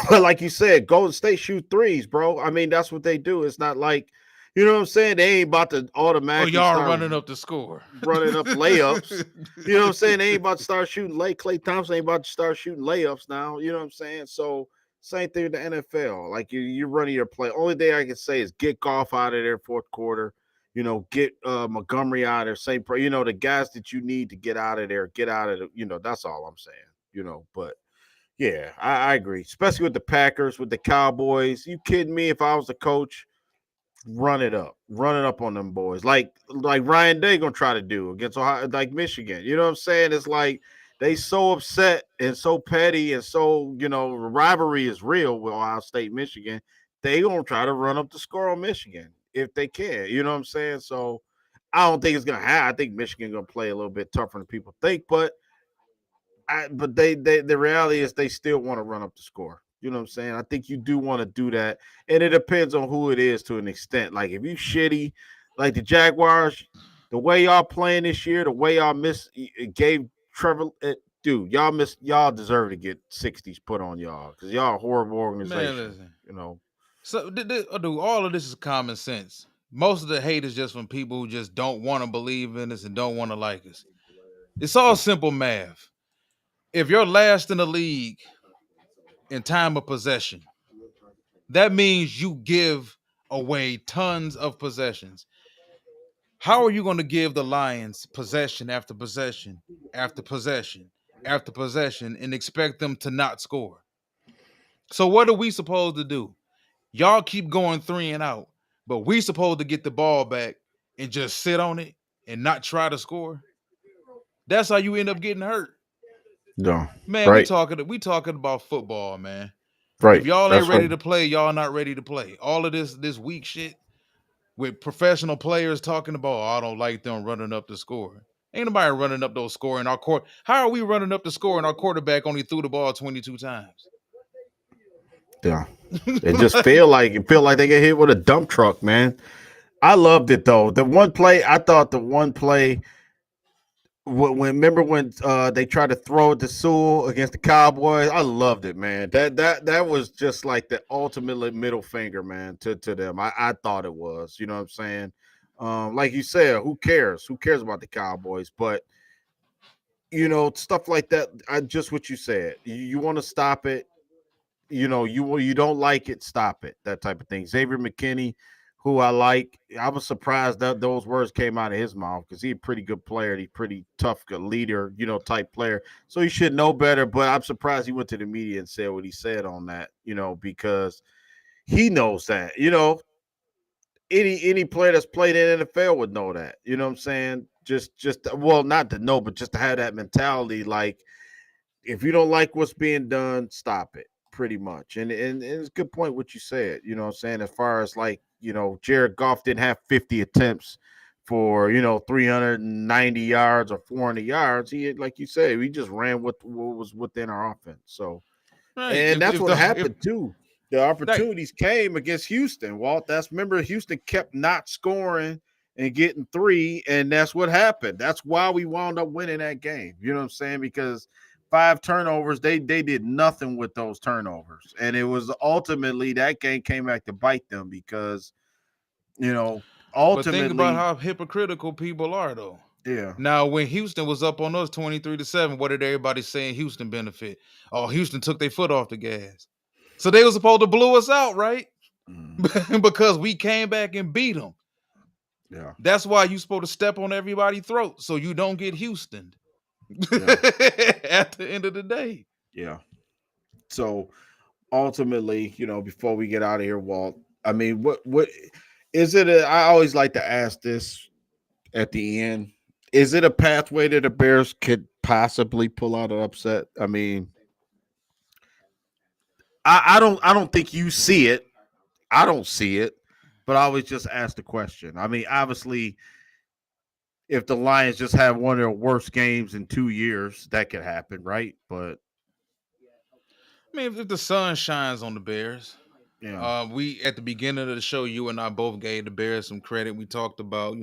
But like you said, Golden State shoot threes, bro. I mean, that's what they do. It's not like, you know what I'm saying? They ain't about to Oh, automatically y'all start running up the score. running up layups. You know what I'm saying? They ain't about to start shooting Clay Thompson ain't about to start shooting layups now. You know what I'm saying? So same thing with the NFL. Like you're running your play. Only thing I can say is get Goff out of there fourth quarter. You know, get Montgomery out of there. You know, the guys that you need to get out of there, get out of the, you know, that's all I'm saying. You know, but yeah, I agree. Especially with the Packers, with the Cowboys. You kidding me? If I was a coach, run it up on them boys, like Ryan Day gonna try to do against Ohio, like Michigan. You know what I'm saying? It's like they so upset and so petty and so rivalry is real with Ohio State, Michigan. They gonna try to run up the score on Michigan if they can. You know what I'm saying? So I don't think it's gonna happen. I think Michigan gonna play a little bit tougher than people think, but they the reality is they still want to run up the score. You know what I'm saying? I think you do want to do that, and it depends on who it is to an extent. Like if you shitty, like the Jaguars, the way y'all playing this year, the way y'all gave Trevor, dude, y'all deserve to get 60s put on y'all because y'all a horrible Man, organization. listen. You know, So, dude, all of this is common sense. Most of the hate is just from people who just don't want to believe in us and don't want to like us. It's all yeah, simple math. If you're last in the league in time of possession, that means you give away tons of possessions. How are you going to give the Lions possession after possession after possession after possession and expect them to not score? So what are we supposed to do? Y'all keep going 3 and out, but we supposed to get the ball back and just sit on it and not try to score? That's how you end up getting hurt. no, Man, right, we talking about football, man. If right. y'all ain't That's right. ready to play, y'all not ready to play. All of this weak shit with professional players talking about, oh, I don't like them running up the score. Ain't nobody running up those score in our court. How are we running up the score and our quarterback only threw the ball 22 times? Yeah, it feel like they get hit with a dump truck, man. I loved it though. The one play remember when they tried to throw it to Sewell against the Cowboys? I loved it, man. That was just like the ultimate middle finger, man, to them. I thought it was. You know what I'm saying? Like you said, who cares? Who cares about the Cowboys? But stuff like that. I just what you said. You want to stop it. You don't like it, stop it. That type of thing. Xavier McKinney, who I like, I was surprised that those words came out of his mouth because he's a pretty good player. He's pretty tough, good leader, type player. So he should know better. But I'm surprised he went to the media and said what he said on that. Because he knows that. Any player that's played in NFL would know that. You know what I'm saying? Just well, not to know, but just to have that mentality, like if you don't like what's being done, stop it. Pretty much. And it's a good point what you said. You know what I'm saying? As far as like, Jared Goff didn't have 50 attempts for, 390 yards or 400 yards. He had, like you said, we just ran with what was within our offense. So Right. And that's If what the if happened too. The like opportunities came against Houston. Walt, that's remember Houston kept not scoring and getting three, and that's what happened. That's why we wound up winning that game. You know what I'm saying? Because 5 turnovers, they did nothing with those turnovers, and it was ultimately that game came back to bite them because you know but think about ultimately, how hypocritical people are though. yeah, Now, when Houston was up on us 23-7, what did everybody say in Houston benefit? Oh, Houston took their foot off the gas. So they were supposed to blow us out, right? mm, Because we came back and beat them. yeah, That's why you supposed to step on everybody's throat so you don't get Houston yeah, at the end of the day. yeah. So ultimately, before we get out of here, Walt, I mean, what is it? I always like to ask this at the end. Is it a pathway that the Bears could possibly pull out an upset? I mean, I don't think you see it. I don't see it, but I always just ask the question. I mean, obviously, if the Lions just have one of their worst games in 2 years, that could happen, right? But I mean, if the sun shines on the Bears, yeah, we at the beginning of the show, you and I both gave the Bears some credit. We talked about,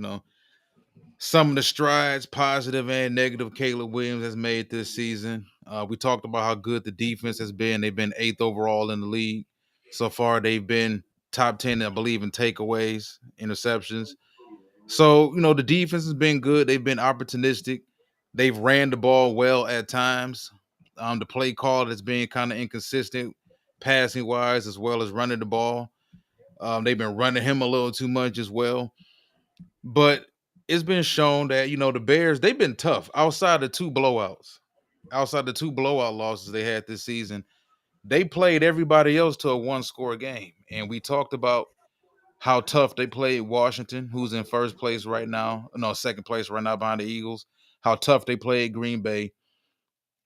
some of the strides, positive and negative, Caleb Williams has made this season. We talked about how good the defense has been. They've been eighth overall in the league. So far, they've been top 10, I believe, in takeaways, interceptions. So, the defense has been good. They've been opportunistic. They've ran the ball well at times. The play call has been kind of inconsistent, passing wise, as well as running the ball. They've been running him a little too much as well. But it's been shown that, the Bears, they've been tough outside the two blowouts, outside the two blowout losses they had this season. They played everybody else to a one-score game. And we talked about how tough they played Washington, who's in first place right now. No, second place right now behind the Eagles. How tough they played Green Bay.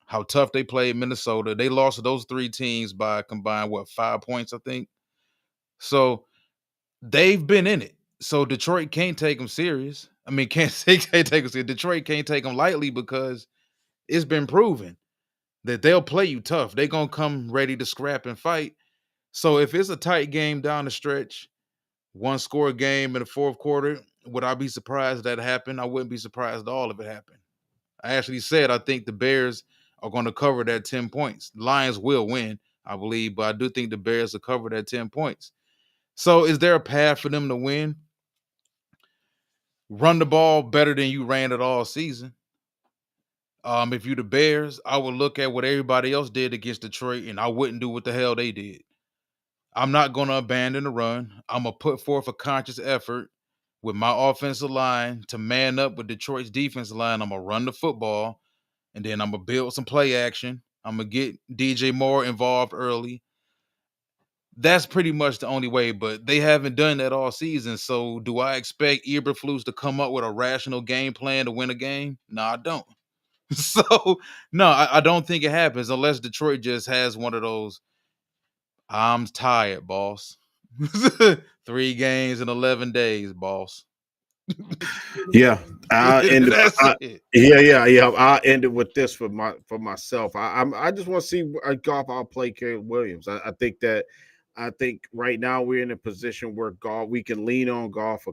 How tough they played Minnesota. They lost to those three teams by combined, 5 points, I think. So they've been in it. So Detroit can't take them serious. I mean, can't take them serious. Detroit can't take them lightly because it's been proven that they'll play you tough. They're going to come ready to scrap and fight. So if it's a tight game down the stretch, one score game in the fourth quarter, would I be surprised that happened? I wouldn't be surprised at all if it happened. I actually said I think the Bears are going to cover that 10 points. Lions will win, I believe, but I do think the Bears will cover that 10 points. So is there a path for them to win? Run the ball better than you ran it all season. If you the Bears, I would look at what everybody else did against Detroit, and I wouldn't do what the hell they did. I'm not going to abandon the run. I'm going to put forth a conscious effort with my offensive line to man up with Detroit's defensive line. I'm going to run the football, and then I'm going to build some play action. I'm going to get DJ Moore involved early. That's pretty much the only way, but they haven't done that all season. So do I expect Eberflus to come up with a rational game plan to win a game? No, I don't. So, no, I don't think it happens unless Detroit just has one of those, I'm tired, boss. 3 games in 11 days, boss. yeah. I end it. That's it. Yeah. I end it with this for myself. I just want to see golf. I'll play Caleb Williams. I think right now we're in a position where golf we can lean on golf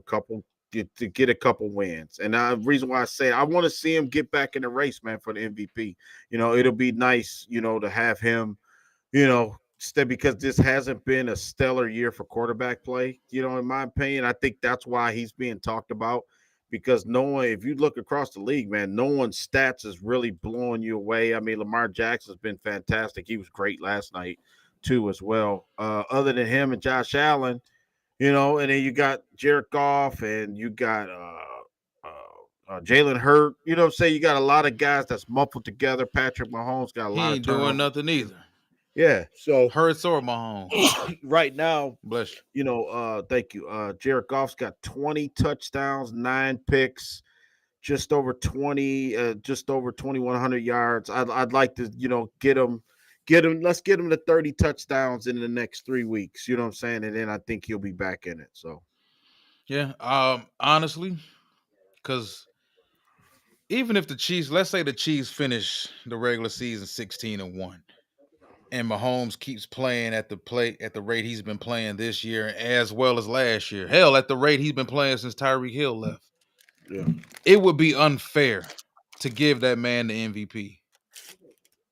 to get a couple wins. And the reason why I say I want to see him get back in the race, man, for the MVP. It'll be nice, to have him, because this hasn't been a stellar year for quarterback play. In my opinion, I think that's why he's being talked about because no one, if you look across the league, man, no one's stats is really blowing you away. I mean, Lamar Jackson's been fantastic. He was great last night too, as well. Other than him and Josh Allen, and then you got Jared Goff and you got Jalen Hurt. You know what I'm saying? You got a lot of guys that's muffled together. Patrick Mahomes got a He lot of ain't doing turnovers. nothing either. Yeah. So Hurts or Mahomes. right now, Bless you. thank you. Jared Goff's got 20 touchdowns, 9 picks, just over 2,100 yards. I'd like to, get him. Let's get him to 30 touchdowns in the next 3 weeks. You know what I'm saying? And then I think he'll be back in it. So Yeah. Honestly, because even if the Chiefs, let's say the Chiefs finish the regular season 16-1, and Mahomes keeps playing at the rate he's been playing this year as well as last year. Hell, at the rate he's been playing since Tyreek Hill left. Yeah. It would be unfair to give that man the MVP.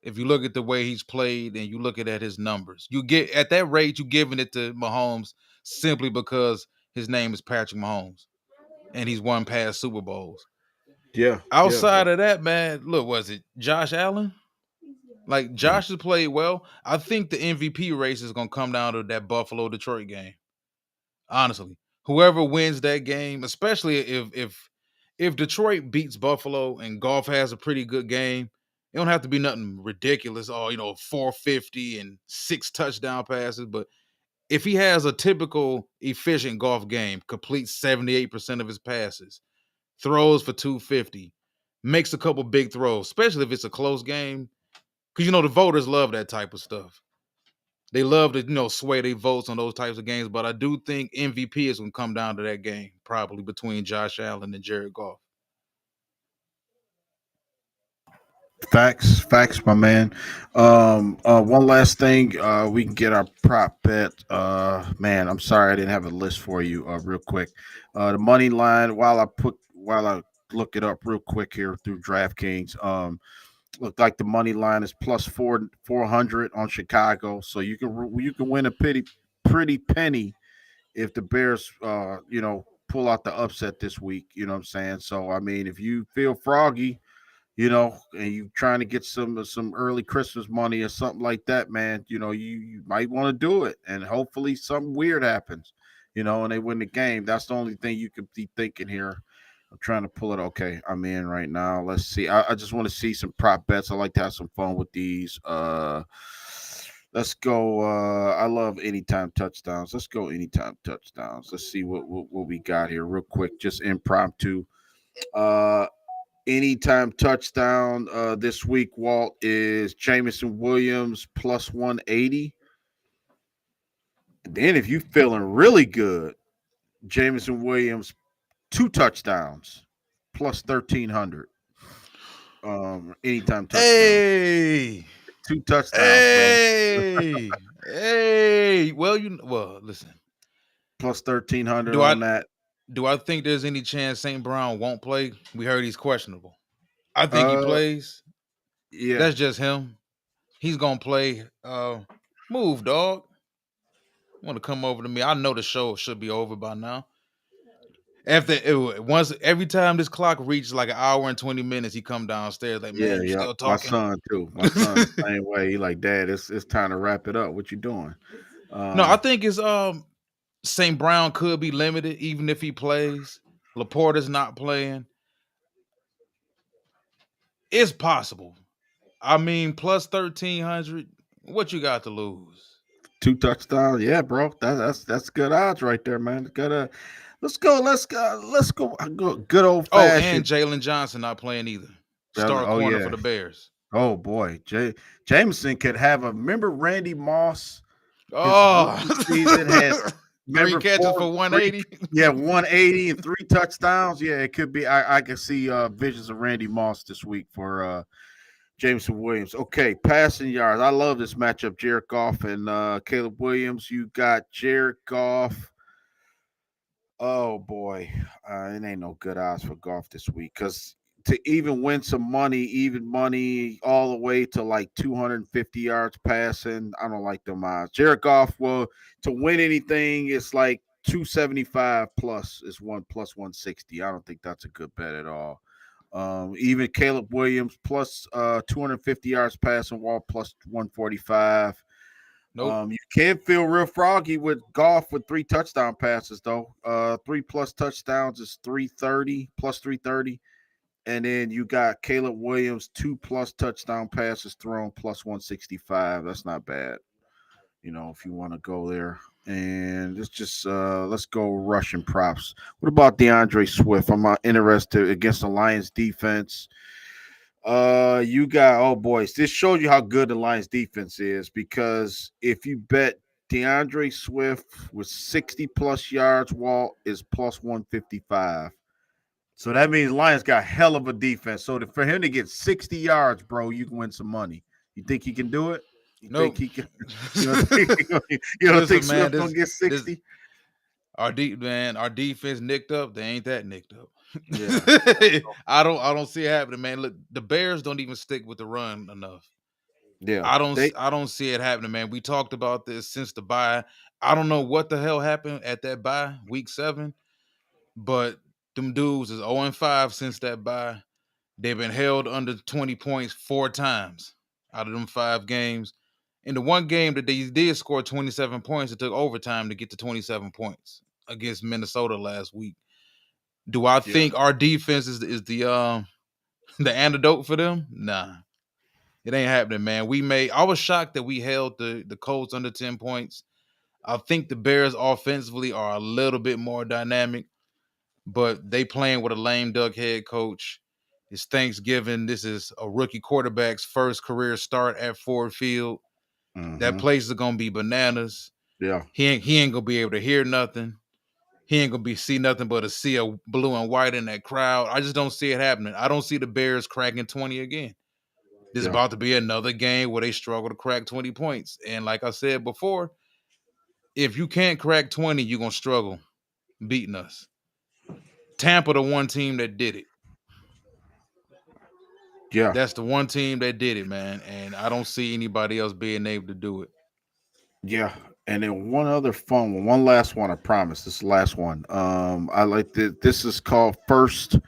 If you look at the way he's played and you look at his numbers, you get at that rate, you giving it to Mahomes simply because his name is Patrick Mahomes and he's won past Super Bowls. Yeah. Yeah, bro. Outside of that, man, look, was it Josh Allen? Like Yeah. Josh has played well. I think the MVP race is gonna come down to that Buffalo Detroit game. Honestly, whoever wins that game, especially if Detroit beats Buffalo and Goff has a pretty good game, it don't have to be nothing ridiculous. Oh, 450 and 6 touchdown passes. But if he has a typical efficient Goff game, completes 78% of his passes, throws for 250, makes a couple big throws, especially if it's a close game, because the voters love that type of stuff. They love to, sway their votes on those types of games. But I do think MVP is going to come down to that game, probably between Josh Allen and Jared Goff. Facts, my man. One last thing, we can get our prop bet. Man, I'm sorry I didn't have a list for you. Real quick, the money line. While I look it up real quick here through DraftKings. Look like the money line is plus 400 on Chicago, so you can win a pretty penny if the Bears, pull out the upset this week. You know what I'm saying? So I mean, if you feel froggy, and you trying to get some early Christmas money or something like that, man, you might want to do it, and hopefully something weird happens, and they win the game. That's the only thing you could be thinking here. I'm trying to pull it. Okay, I'm in right now. Let's see. I just want to see some prop bets. I like to have some fun with these. Let's go. I love anytime touchdowns. Let's go anytime touchdowns. Let's see what we got here real quick, just impromptu. Uh, Anytime touchdown this week, Walt, is Jameson Williams plus 180. And then if you feeling really good, Jameson Williams 2 touchdowns plus 1,300. Anytime touchdown. Hey, 2 touchdowns, bro. hey. Well, listen. Plus 1,300 Do I on that. do I think there's any chance St. Brown won't play? We heard he's questionable. I think he Uh, plays. yeah. That's just him. He's gonna play. Move, dog. Want to come over to me? I know the show should be over by now. Every time this clock reaches like an hour and 20 minutes, he come downstairs like, Yeah, man, you yeah. still My talking? son too. My son the same way. He like, Dad, it's time to wrap it up. What you doing? No, I think it's St. Brown could be limited even if he plays. Laporta's not playing. It's possible. I mean, plus 1,300. What you got to lose? 2 touchdowns. Yeah, bro. That's good odds right there, man. Gotta let's go good old Oh, and fashioned. Jalen Johnson not playing either. Star Oh corner for yeah. the Bears. Oh boy. Jameson could have a remember Randy Moss, his Oh, rookie season had three remember catches four for three 180. yeah, 180 and 3 touchdowns. Yeah, it could be. I can see visions of Randy Moss this week for Jameson Williams. Okay, passing yards. I love this matchup, Jared Goff and Caleb Williams. You got Jared Goff. Oh boy, it ain't no good odds for Goff this week because to even win some money, even money all the way to like 250 yards passing, I don't like them odds. Jared Goff, well, to win anything, it's like 275 plus is one plus 160. I don't think that's a good bet at all. Even Caleb Williams plus 250 yards passing, wall plus 145. Nope. You can feel real froggy with Goff with 3 touchdown passes though. 3 plus touchdowns is 330 plus 330, and then you got Caleb Williams 2 plus touchdown passes thrown plus 165. That's not bad. If you want to go there. And let's go Russian props. What about DeAndre Swift? I'm interested against the Lions defense. You got oh boys, this shows you how good the Lions defense is because if you bet DeAndre Swift with 60 plus yards, Walt is plus 155. So that means Lions got hell of a defense. So for him to get 60 yards, bro, you can win some money. You think he can do it? You think Nope. he can? You don't think, you don't think Listen, man, Swift gonna get this 60? our defense nicked up. They ain't that nicked up. Yeah. I don't see it happening, man. Look, the Bears don't even stick with the run enough. Yeah. I don't see it happening, man. We talked about this since the bye. I don't know what the hell happened at that bye, week 7, but them dudes is 0-5 since that bye. They've been held under 20 points 4 times out of them 5 games. In the one game that they did score 27 points, it took overtime to get to 27 points against Minnesota last week. Do I Yeah. think our defense is the antidote for them? Nah. It ain't happening, man. I was shocked that we held the Colts under 10 points. I think the Bears offensively are a little bit more dynamic, but they playing with a lame duck head coach. It's Thanksgiving. This is a rookie quarterback's first career start at Ford Field. That Hmm. place is gonna be bananas. Yeah. He ain't gonna be able to hear nothing. He ain't gonna be see nothing but a sea of blue and white in that crowd. I just don't see it happening. I don't see the Bears cracking 20 again. This is Yeah. about to be another game where they struggle to crack 20 points. And like I said before, if you can't crack 20, you're gonna struggle beating us. Tampa, the one team that did it. Yeah. That's the one team that did it, man. And I don't see anybody else being able to do it. Yeah. And then one last one, I promise. This is the last one. I like this is called first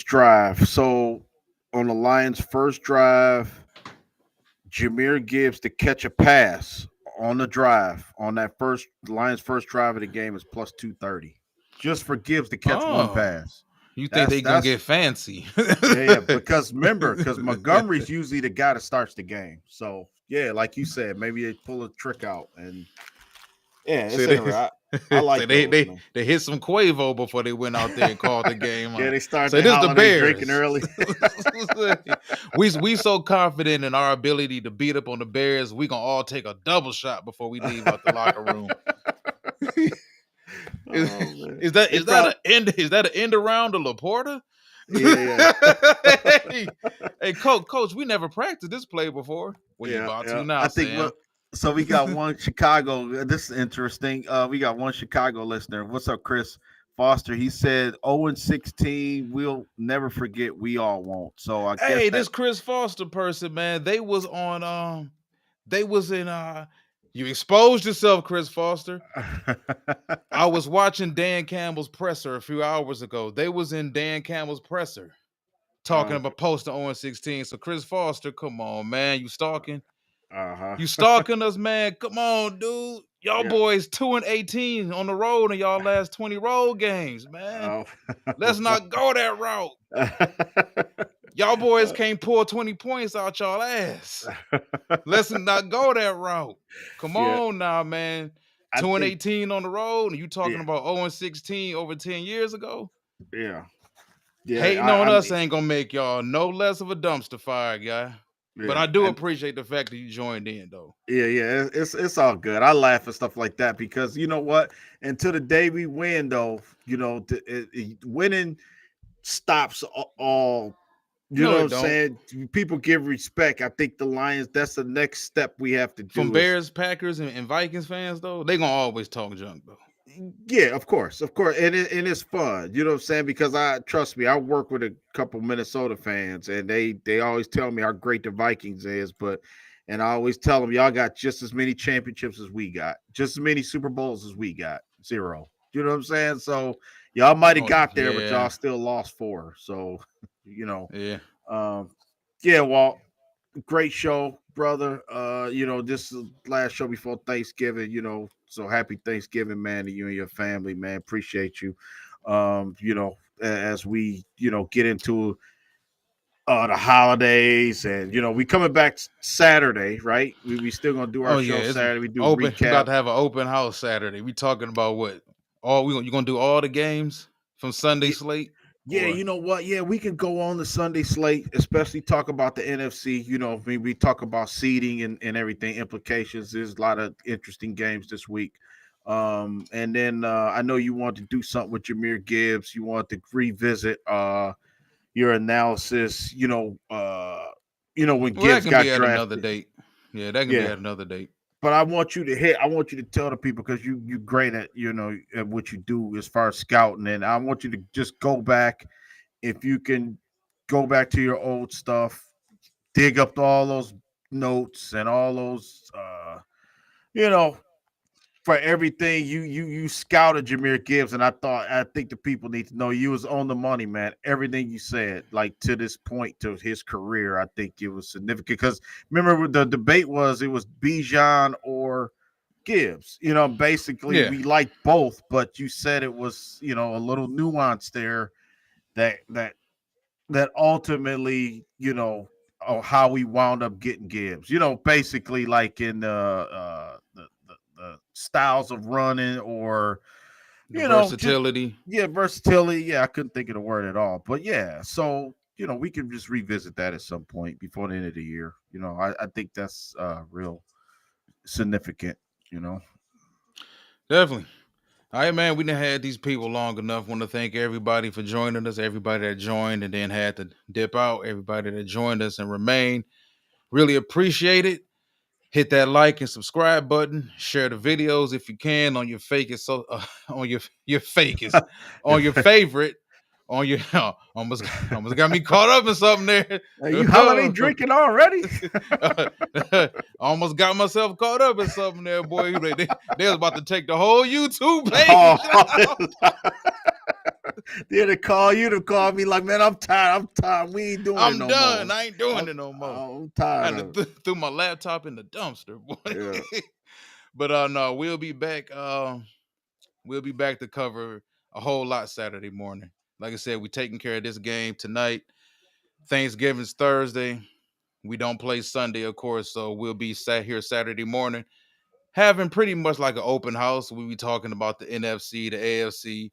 drive. So on the Lions' first drive, Jameer Gibbs to catch a pass on the drive on that first Lions' first drive of the game is plus 230. Just for Gibbs to catch one Oh, pass. you think That's they gonna that's get fancy? yeah. Because remember, because Montgomery's usually the guy that starts the game. So yeah, like you said, maybe they pull a trick out and yeah, it's See, they, interesting. I like they, those, they man. they hit some Quavo before they went out there and called the game Yeah, out. they start So the this is the holiday drinking Bears. early. we so confident in our ability to beat up on the Bears. We gonna all take a double shot before we leave out the locker room. Is, Oh man, they is that probably an end around to Laporta? yeah, hey, hey, coach, we never practiced this play before. Well, you yeah, about yeah. to now, I think Sam. what. So we got one Chicago. This is interesting. We got one Chicago listener. What's up, Chris Foster? He said 0-16. We'll never forget. We all won't. So I guess Hey, that. this Chris Foster person, man, they was in you exposed yourself, Chris Foster. I was watching Dan Campbell's presser a few hours ago. They was in Dan Campbell's presser talking about posting 0-16. So Chris Foster, come on, man, you stalking? Uh-huh. You stalking us, man? Come on, dude. Y'all Yeah. boys 2-18 on the road in y'all last 20 road games, man. Oh. Let's not go that route. Y'all boys can't pull 20 points out y'all ass. Let's not go that route. Come Yeah, on now, man. I 2 and think 18 on the road, and you talking yeah, about 0-16 over 10 years ago? yeah, yeah. Hating on I us mean, ain't gonna make y'all no less of a dumpster fire, guy. But yeah, I do and appreciate the fact that you joined in, though. yeah. It's all good. I laugh at stuff like that because you know what? Until the day we win, though, winning stops all. You No, know what it I'm don't. saying? People give respect. I think the Lions. That's the next step we have to From do. Is Bears, Packers, and Vikings fans, though, they gonna always talk junk, though. yeah, of course, and it's fun. You know what I'm saying? Because I trust me, I work with a couple Minnesota fans, and they always tell me how great the Vikings is, and I always tell them y'all got just as many championships as we got, just as many Super Bowls as we got, 0. You know what I'm saying? So y'all might have Oh, got there, but y'all yeah, still lost 4. So you know, yeah. um, yeah. Well, great show, brother. This is the last show before Thanksgiving, so happy Thanksgiving, man, to you and your family, man. Appreciate you. As we, get into the holidays and we coming back Saturday, right? We still gonna do our Oh yeah, show it's Saturday. We do a open. We about recap. to have an open house Saturday. We talking about what? You gonna do all the games from Sunday slate? Yeah, Or you know what? Yeah, we can go on the Sunday slate, especially talk about the NFC. We talk about seeding and everything, implications. There's a lot of interesting games this week. And then I know you want to do something with Jameer Gibbs. You want to revisit your analysis, when well, that Gibbs can be got at another drafted. date. Yeah, that can be Yeah. at another date. But I want you to tell the people, because you great at at what you do as far as scouting, and I want you to just go back, if you can go back to your old stuff, dig up all those notes and all those you know for everything you scouted Jahmyr Gibbs, and I think the people need to know you was on the money, man. Everything you said, like to this point to his career, I think it was significant, because remember the debate was, it was Bijan or Gibbs. Basically Yeah, we liked both, but you said it was a little nuance there that ultimately, how we wound up getting Gibbs. Basically like in the styles of running, or the just versatility. versatility. Yeah, I couldn't think of the word at all. But yeah, so we can just revisit that at some point before the end of the year. I think that's real significant. You know. Definitely. All right, man. We done had these people long enough. Want to thank everybody for joining us. Everybody that joined and then had to dip out. Everybody that joined us and remained. Really appreciate it. Hit that like and subscribe button. Share the videos if you can on your fakest, on your fakest, on your favorite, on your almost got me caught up in something there. Hey, you holiday drinking already? Almost got myself caught up in something there, boy. They was about to take the whole YouTube page. Oh, they'd have called you to call me like, man, I'm tired. We ain't doing it I'm no done. more. I ain't doing it no more. I'm I tired had of to threw my laptop in the dumpster, boy. Yeah. But no, we'll be back. We'll be back to cover a whole lot Saturday morning. Like I said, we're taking care of this game tonight. Thanksgiving's Thursday. We don't play Sunday, of course, so we'll be sat here Saturday morning, having pretty much like an open house. We'll be talking about the NFC, the AFC,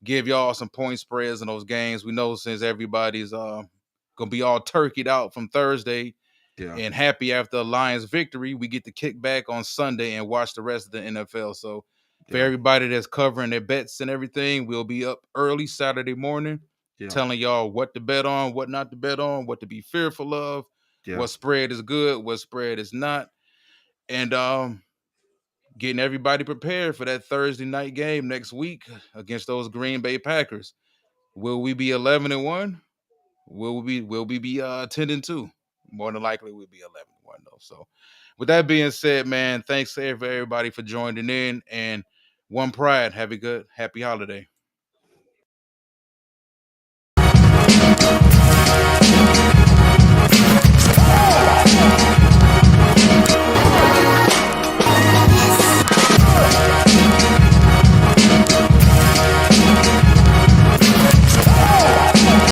give y'all some point spreads in those games. We know since everybody's gonna be all turkeyed out from Thursday Yeah. and happy after the Lions victory, we get to kick back on Sunday and watch the rest of the NFL. So for Yeah. everybody that's covering their bets and everything, we'll be up early Saturday morning Yeah. telling y'all what to bet on, what not to bet on, what to be fearful of, Yeah. what spread is good, what spread is not. And getting everybody prepared for that Thursday night game next week against those Green Bay Packers. Will we be 11-1? Will we be 10-2? More than likely we'll be 11-1 though. So with that being said, man, thanks to everybody for joining in, and one pride. Have a good happy holiday.